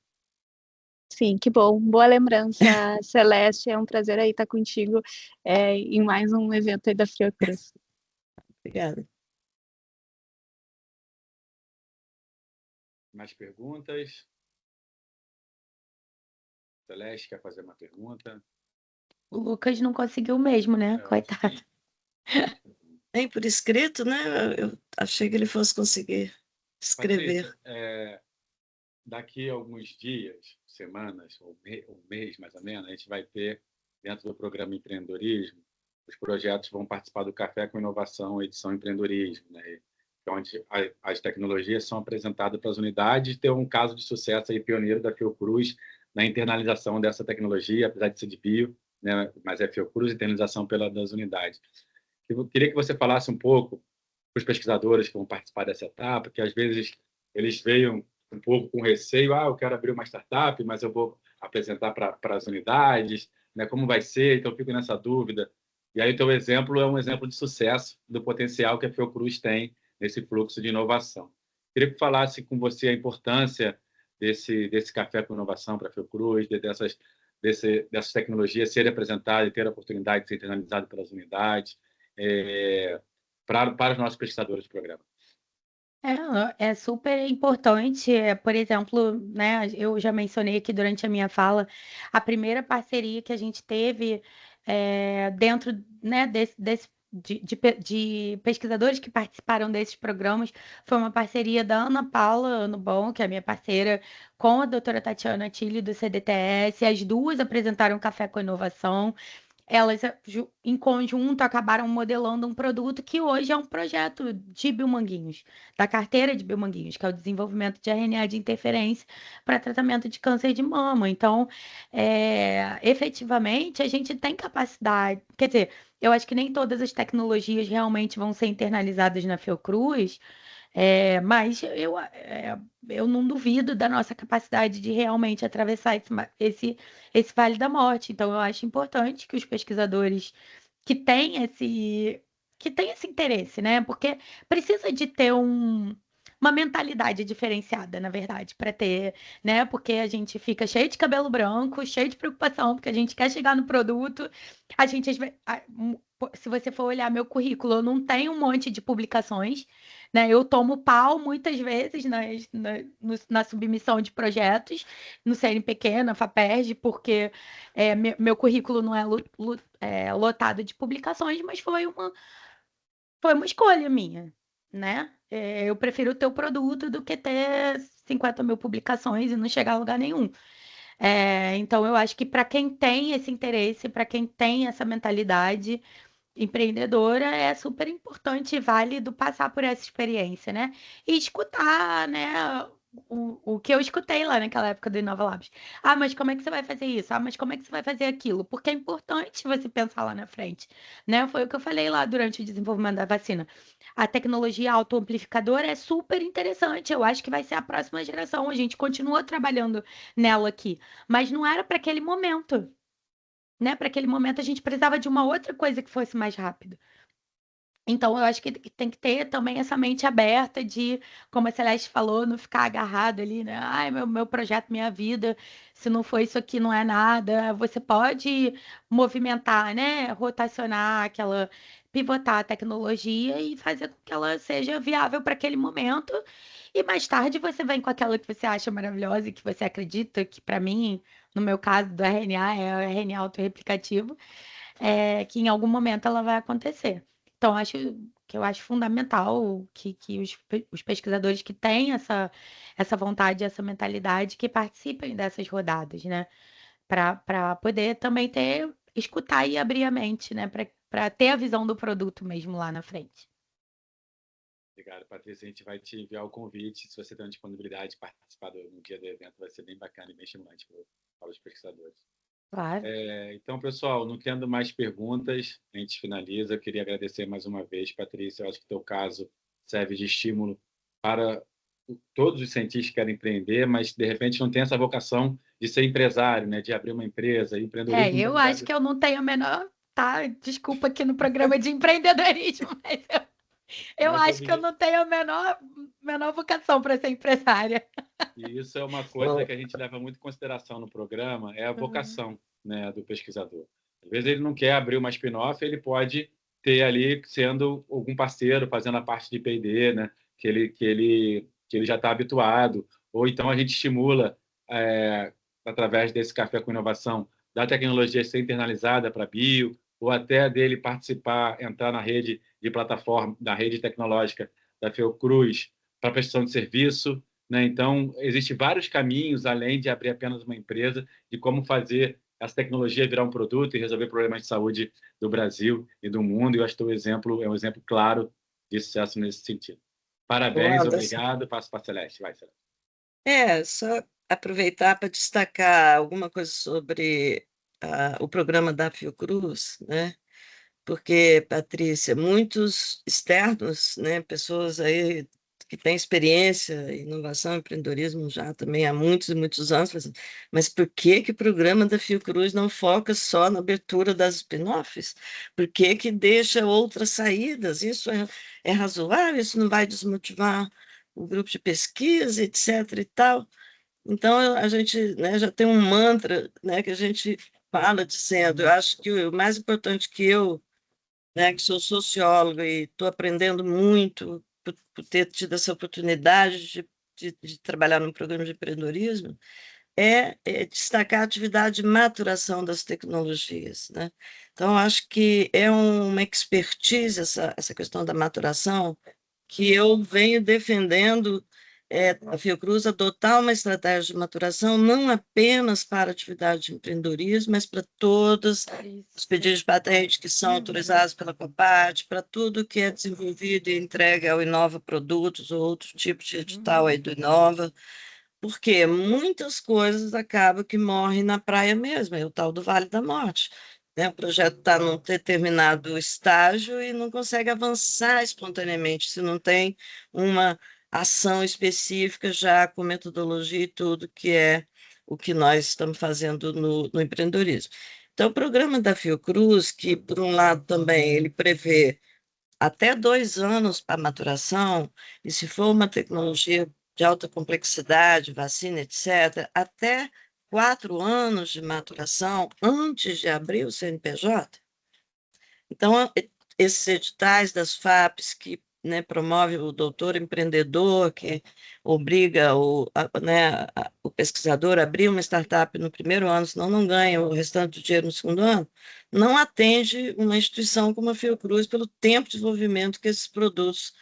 Sim, que bom. Boa lembrança, Celeste. É um prazer aí estar contigo em mais um evento aí da Fiocruz. Obrigada. Mais perguntas? Celeste quer fazer uma pergunta? O Lucas não conseguiu mesmo, né? Coitado. Nem por escrito, né? Eu achei que ele fosse conseguir escrever. Patrícia, daqui a alguns dias, semanas, ou mês mais ou menos, a gente vai ter, dentro do programa Empreendedorismo, os projetos vão participar do Café com Inovação, edição Empreendedorismo, né? Onde as tecnologias são apresentadas para as unidades. Tem um caso de sucesso aí, pioneiro da Fiocruz, na internalização dessa tecnologia, apesar de ser de bio, né? Mas é Fiocruz, internalização das unidades. Eu queria que você falasse um pouco para os pesquisadores que vão participar dessa etapa, que às vezes eles veem um pouco com receio, eu quero abrir uma startup, mas eu vou apresentar para as unidades, né? Como vai ser? Então, eu fico nessa dúvida. E aí, o teu exemplo é um exemplo de sucesso do potencial que a Fiocruz tem nesse fluxo de inovação. Queria que falasse com você a importância desse café com inovação para a Fiocruz, dessas tecnologias serem apresentadas e ter a oportunidade de ser internalizado pelas unidades, para os nossos pesquisadores do programa. É super importante, por exemplo, né, eu já mencionei aqui durante a minha fala, a primeira parceria que a gente teve dentro, né, desse de pesquisadores que participaram desses programas. Foi uma parceria da Ana Paula Anubon, que é a minha parceira, com a doutora Tatiana Tilly, do CDTS. As duas apresentaram Café com Inovação. Elas, em conjunto, acabaram modelando um produto que hoje é um projeto de Biomanguinhos, da carteira de Biomanguinhos, que é o desenvolvimento de RNA de interferência para tratamento de câncer de mama. Então, efetivamente, a gente tem capacidade. Quer dizer, eu acho que nem todas as tecnologias realmente vão ser internalizadas na Fiocruz, mas eu não duvido da nossa capacidade de realmente atravessar esse vale da morte. Então, eu acho importante que os pesquisadores que têm esse interesse, né? Porque precisa de ter uma mentalidade diferenciada, na verdade, para ter, né? Porque a gente fica cheio de cabelo branco, cheio de preocupação, porque a gente quer chegar no produto. A gente, se você for olhar meu currículo, eu não tenho um monte de publicações, né? Eu tomo pau muitas vezes na submissão de projetos, no CNPq, na FAPERJ, porque meu currículo não é lotado de publicações, mas foi uma escolha minha, né? Eu prefiro ter o produto do que ter 50 mil publicações e não chegar a lugar nenhum. Então, eu acho que para quem tem esse interesse, para quem tem essa mentalidade empreendedora, é super importante e válido passar por essa experiência, né? E escutar, né? O que eu escutei lá naquela época do Inova Labs. Ah, mas como é que você vai fazer isso? Ah, mas como é que você vai fazer aquilo? Porque é importante você pensar lá na frente, né? Foi o que eu falei lá durante o desenvolvimento da vacina. A tecnologia autoamplificadora é super interessante. Eu acho que vai ser a próxima geração. A gente continua trabalhando nela aqui, mas não era para aquele momento, né? Para aquele momento a gente precisava de uma outra coisa que fosse mais rápido. Então, eu acho que tem que ter também essa mente aberta de, como a Celeste falou, não ficar agarrado ali, né? Ai, meu projeto, minha vida, se não for isso aqui, não é nada. Você pode movimentar, né? Rotacionar pivotar a tecnologia e fazer com que ela seja viável para aquele momento. E mais tarde você vem com aquela que você acha maravilhosa e que você acredita, que para mim, no meu caso do RNA, é o RNA autorreplicativo, que em algum momento ela vai acontecer. Então, eu acho fundamental que os pesquisadores que têm essa vontade, essa mentalidade, que participem dessas rodadas, né? Para poder também escutar e abrir a mente, né? Para ter a visão do produto mesmo lá na frente. Obrigado, Patrícia. A gente vai te enviar o convite. Se você tem disponibilidade de participar no dia do evento, vai ser bem bacana e bem estimulante para os pesquisadores. Claro. Então, pessoal, não tendo mais perguntas, a gente finaliza. Eu queria agradecer mais uma vez, Patrícia. Eu acho que o teu caso serve de estímulo para todos os cientistas que querem empreender, mas, de repente, não tem essa vocação de ser empresário, né? De abrir uma empresa, empreendedorismo. Eu acho que eu não tenho a menor... Tá, desculpa aqui no programa de empreendedorismo, mas eu acho que eu não tenho a menor vocação para ser empresária. E isso é uma coisa que a gente leva muito em consideração no programa, é a vocação, né, do pesquisador. Às vezes ele não quer abrir uma spin-off, ele pode ter ali sendo algum parceiro, fazendo a parte de P&D, né, que ele já está habituado. Ou então a gente estimula, através desse Café com Inovação, da tecnologia ser internalizada para bio, ou até dele participar, entrar na rede de plataforma, da rede tecnológica da Fiocruz para prestação de serviço, né? Então, existem vários caminhos, além de abrir apenas uma empresa, de como fazer essa tecnologia virar um produto e resolver problemas de saúde do Brasil e do mundo. E eu acho que o exemplo é um exemplo claro de sucesso nesse sentido. Parabéns, obrigado. Passo para a Celeste. Vai, Celeste. Só aproveitar para destacar alguma coisa sobre o programa da Fiocruz, né? Porque, Patrícia, muitos externos, né, pessoas aí que têm experiência em inovação e empreendedorismo já também há muitos e muitos anos, mas por que o programa da Fiocruz não foca só na abertura das spin-offs? Por que deixa outras saídas? Isso é razoável? Isso não vai desmotivar o grupo de pesquisa, etc. e tal? Então, a gente, né, já tem um mantra, né, que a gente fala dizendo, eu acho que o mais importante que eu, né, que sou socióloga e estou aprendendo muito por ter tido essa oportunidade de trabalhar num programa de empreendedorismo, destacar a atividade de maturação das tecnologias, né? Então, acho que é uma expertise essa questão da maturação, que eu venho defendendo a Fiocruz adotar uma estratégia de maturação não apenas para a atividade de empreendedorismo, mas para todos os pedidos de patente que são autorizados pela COPAT, para tudo que é desenvolvido e entregue ao Inova Produtos ou outros tipos de edital aí do Inova, porque muitas coisas acabam que morrem na praia mesmo, é o tal do Vale da Morte. Né? O projeto está num determinado estágio e não consegue avançar espontaneamente, se não tem uma ação específica já com metodologia e tudo, que é o que nós estamos fazendo no empreendedorismo. Então, o programa da Fiocruz, que, por um lado, também ele prevê até 2 anos para maturação, e se for uma tecnologia de alta complexidade, vacina, etc., até 4 anos de maturação antes de abrir o CNPJ. Então, esses editais das FAPs que promove o doutor empreendedor, que obriga o pesquisador a abrir uma startup no primeiro ano, senão não ganha o restante do dinheiro no segundo ano, não atende uma instituição como a Fiocruz pelo tempo de desenvolvimento que esses produtos,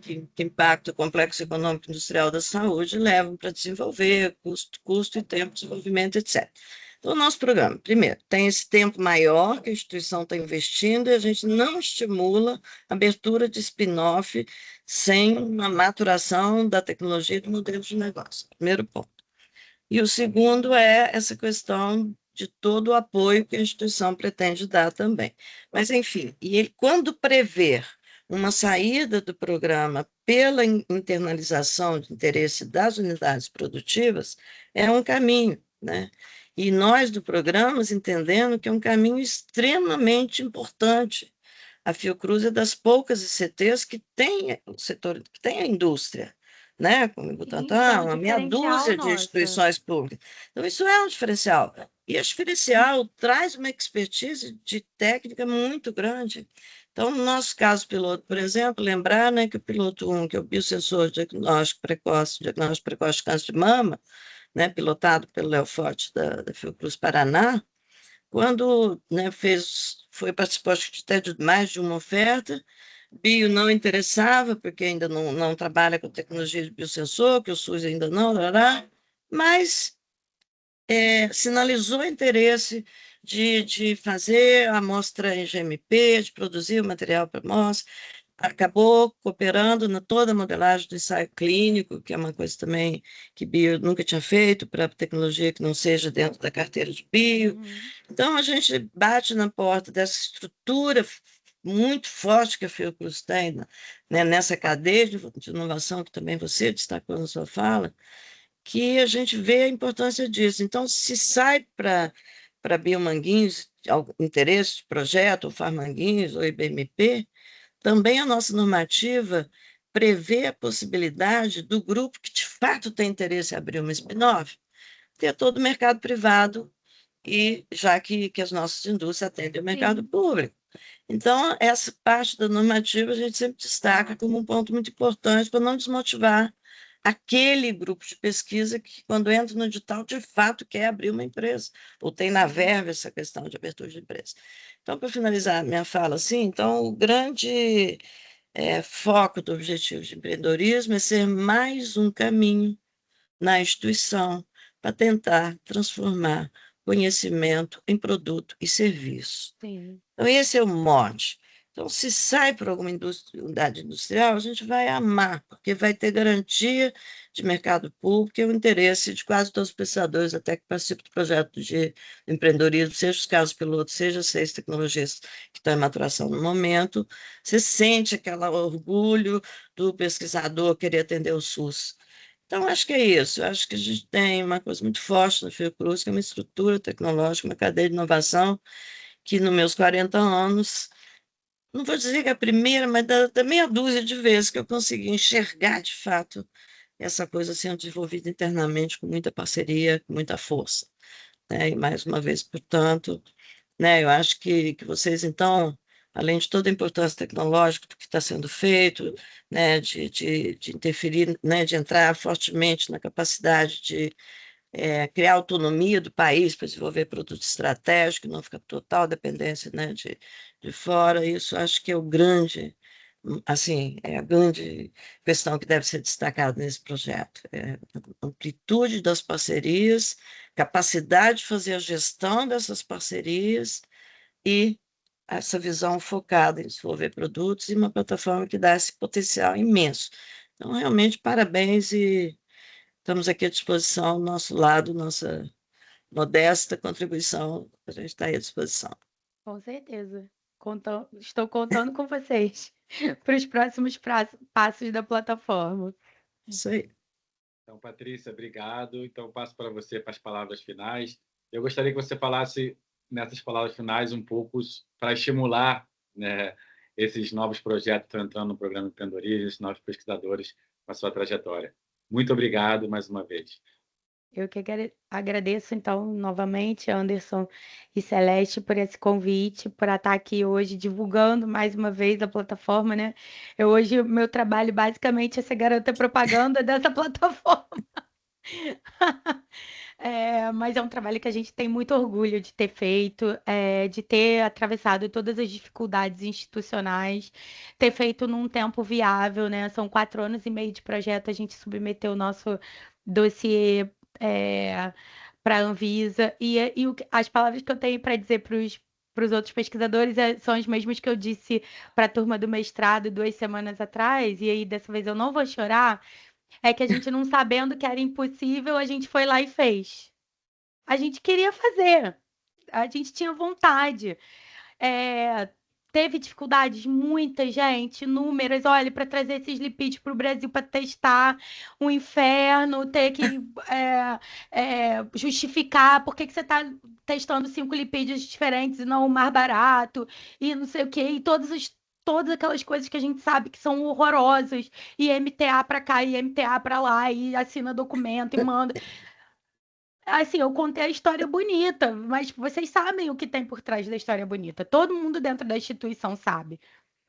que impactam o complexo econômico industrial da saúde, levam para desenvolver, custo e tempo de desenvolvimento, etc. Então, o nosso programa, primeiro, tem esse tempo maior que a instituição está investindo e a gente não estimula a abertura de spin-off sem uma maturação da tecnologia e do modelo de negócio. Primeiro ponto. E o segundo é essa questão de todo o apoio que a instituição pretende dar também. Mas, enfim, e ele, quando prever uma saída do programa pela internalização de interesse das unidades produtivas, é um caminho, né? E nós do programa entendendo que é um caminho extremamente importante. A Fiocruz é das poucas ICTs que tem o setor, que tem a indústria, né? Como o Butantan, uma meia dúzia de instituições públicas. Então, isso é um diferencial. E esse diferencial traz uma expertise de técnica muito grande. Então, no nosso caso piloto, por exemplo, lembrar que o piloto 1, que é o biosensor diagnóstico precoce de câncer de mama, pilotado pelo Léo Forte da Fiocruz Paraná, quando foi participar de até de mais de uma oferta, bio não interessava, porque ainda não trabalha com tecnologia de biosensor, que o SUS ainda não, mas sinalizou interesse de fazer a amostra em GMP, de produzir o material para amostra, acabou cooperando na toda a modelagem do ensaio clínico, que é uma coisa também que bio nunca tinha feito para tecnologia que não seja dentro da carteira de bio. Então, a gente bate na porta dessa estrutura muito forte que a Fiocruz tem, nessa cadeia de inovação que também você destacou na sua fala, que a gente vê a importância disso. Então, se sai para Biomanguinhos, interesse de projeto, ou Farmanguinhos, ou IBMP, também a nossa normativa prevê a possibilidade do grupo que de fato tem interesse em abrir uma spin-off, ter todo o mercado privado, e já que as nossas indústrias atendem o mercado público. Então, essa parte da normativa a gente sempre destaca como um ponto muito importante para não desmotivar aquele grupo de pesquisa que, quando entra no edital, de fato quer abrir uma empresa, ou tem na verba essa questão de abertura de empresa. Então, para finalizar minha fala, então, o grande foco do objetivo de empreendedorismo é ser mais um caminho na instituição para tentar transformar conhecimento em produto e serviço. Sim. Então, esse é o mote. Então, se sai para alguma unidade industrial, a gente vai amar, porque vai ter garantia de mercado público e o interesse de quase todos os pesquisadores, até que participam do projeto de empreendedorismo, seja os casos pilotos, seja as 6 tecnologias que estão em maturação no momento. Você sente aquele orgulho do pesquisador querer atender o SUS. Então, acho que é isso. Acho que a gente tem uma coisa muito forte na Fiocruz, que é uma estrutura tecnológica, uma cadeia de inovação, que nos meus 40 anos, não vou dizer que é a primeira, mas da meia dúzia de vezes que eu consegui enxergar, de fato, essa coisa sendo desenvolvida internamente com muita parceria, com muita força. E, mais uma vez, portanto, eu acho que vocês, então, além de toda a importância tecnológica do que está sendo feito, de interferir, de entrar fortemente na capacidade de criar autonomia do país para desenvolver produto estratégico, não ficar total dependência, né, de fora. Isso acho que é o grande, assim, é a grande questão que deve ser destacada nesse projeto. A amplitude das parcerias, capacidade de fazer a gestão dessas parcerias e essa visão focada em desenvolver produtos e uma plataforma que dá esse potencial imenso. Então, realmente, parabéns e estamos aqui à disposição, nosso lado, nossa modesta contribuição, a gente está aí à disposição. Com certeza. Estou contando com vocês para os próximos passos da plataforma. Isso aí. Então, Patrícia, obrigado. Então, passo para você para as palavras finais. Eu gostaria que você falasse nessas palavras finais um pouco para estimular, né, esses novos projetos que estão entrando no programa Empreendedorismo, esses novos pesquisadores com a sua trajetória. Muito obrigado mais uma vez. Eu que agradeço, então, novamente, Anderson e Celeste, por esse convite, por estar aqui hoje divulgando mais uma vez a plataforma, né? Hoje, meu trabalho basicamente é ser garota propaganda dessa plataforma. Mas é um trabalho que a gente tem muito orgulho de ter feito, de ter atravessado todas as dificuldades institucionais, ter feito num tempo viável, né? São 4 anos e meio de projeto, a gente submeteu o nosso dossiê para a Anvisa, as palavras que eu tenho para dizer para os outros pesquisadores são as mesmas que eu disse para a turma do mestrado 2 semanas atrás, e aí dessa vez eu não vou chorar, é que a gente não sabendo que era impossível, a gente foi lá e fez. A gente queria fazer, a gente tinha vontade. Teve dificuldades, muita gente, inúmeras. Olha, para trazer esses lipídios para o Brasil para testar, um inferno, ter que justificar por que você está testando 5 lipídios diferentes e não o mais barato, e não sei o quê, e todas aquelas coisas que a gente sabe que são horrorosas, e MTA para cá, e MTA para lá, e assina documento e manda. Assim, eu contei a história bonita, mas vocês sabem o que tem por trás da história bonita. Todo mundo dentro da instituição sabe,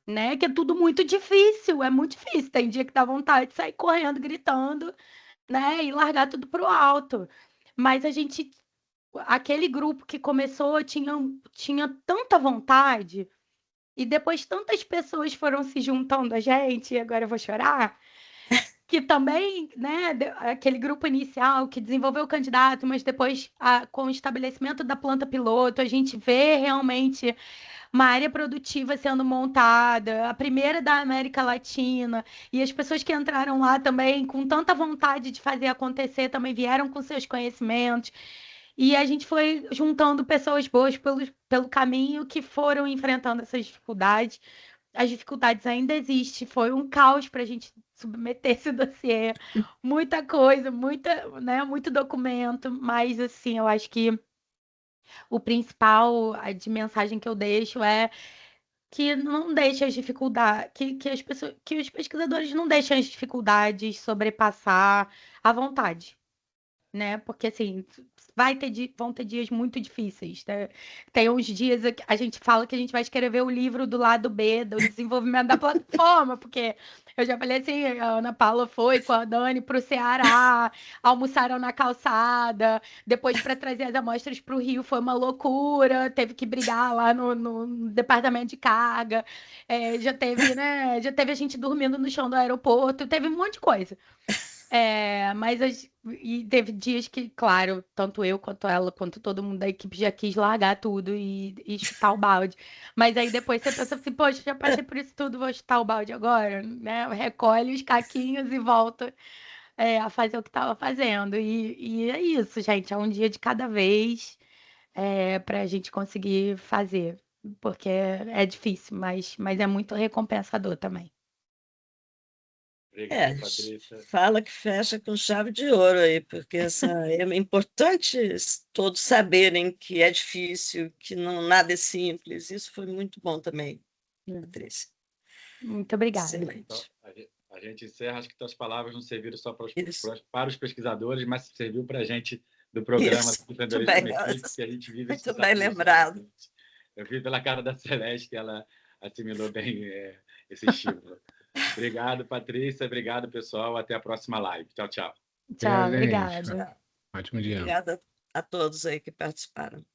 né? Que é tudo muito difícil, é muito difícil. Tem dia que dá vontade de sair correndo, gritando, né? E largar tudo pro alto. Mas aquele grupo que começou tinha tanta vontade, e depois tantas pessoas foram se juntando a gente, e agora eu vou chorar que também, né, aquele grupo inicial que desenvolveu o candidato, mas depois, com o estabelecimento da planta piloto, a gente vê realmente uma área produtiva sendo montada, a primeira da América Latina, e as pessoas que entraram lá também com tanta vontade de fazer acontecer também vieram com seus conhecimentos. E a gente foi juntando pessoas boas pelo caminho que foram enfrentando essas dificuldades. As dificuldades ainda existem, foi um caos para a gente submeter esse dossiê, muita coisa, né, muito documento, mas assim, eu acho que o principal de mensagem que eu deixo é que não deixe as dificuldades, que os pesquisadores não deixem as dificuldades sobrepassar a vontade, né? Porque assim, vão ter dias muito difíceis, né? Tem uns dias que a gente fala que a gente vai escrever o livro do lado B do desenvolvimento da plataforma, porque eu já falei assim, a Ana Paula foi com a Dani para o Ceará, almoçaram na calçada, depois para trazer as amostras para o Rio foi uma loucura, teve que brigar lá no departamento de carga, já teve, né? Já teve a gente dormindo no chão do aeroporto, teve um monte de coisa. E teve dias que, claro, tanto eu quanto ela, quanto todo mundo da equipe já quis largar tudo e chutar o balde. Mas aí depois você pensa assim, poxa, já passei por isso tudo, vou chutar o balde agora, né? Recolhe os caquinhos e volta a fazer o que estava fazendo. E é isso, gente, é um dia de cada vez para a gente conseguir fazer, porque é difícil, mas é muito recompensador também. Obrigado, Patrícia. Fala que fecha com chave de ouro aí, porque é importante todos saberem que é difícil, que nada é simples. Isso foi muito bom também, Patrícia. Muito obrigada. Excelente. Então, a gente encerra, acho que tuas palavras não serviram só para os pesquisadores, mas serviu para a gente do programa do Empreendedorismo Equipe, que a gente vive esse muito bem lembrado. Eu vi pela cara da Celeste que ela assimilou bem esse estímulo. Obrigado, Patrícia. Obrigado, pessoal. Até a próxima live. Tchau, tchau. Tchau, obrigada. Ótimo dia. Obrigada a todos aí que participaram.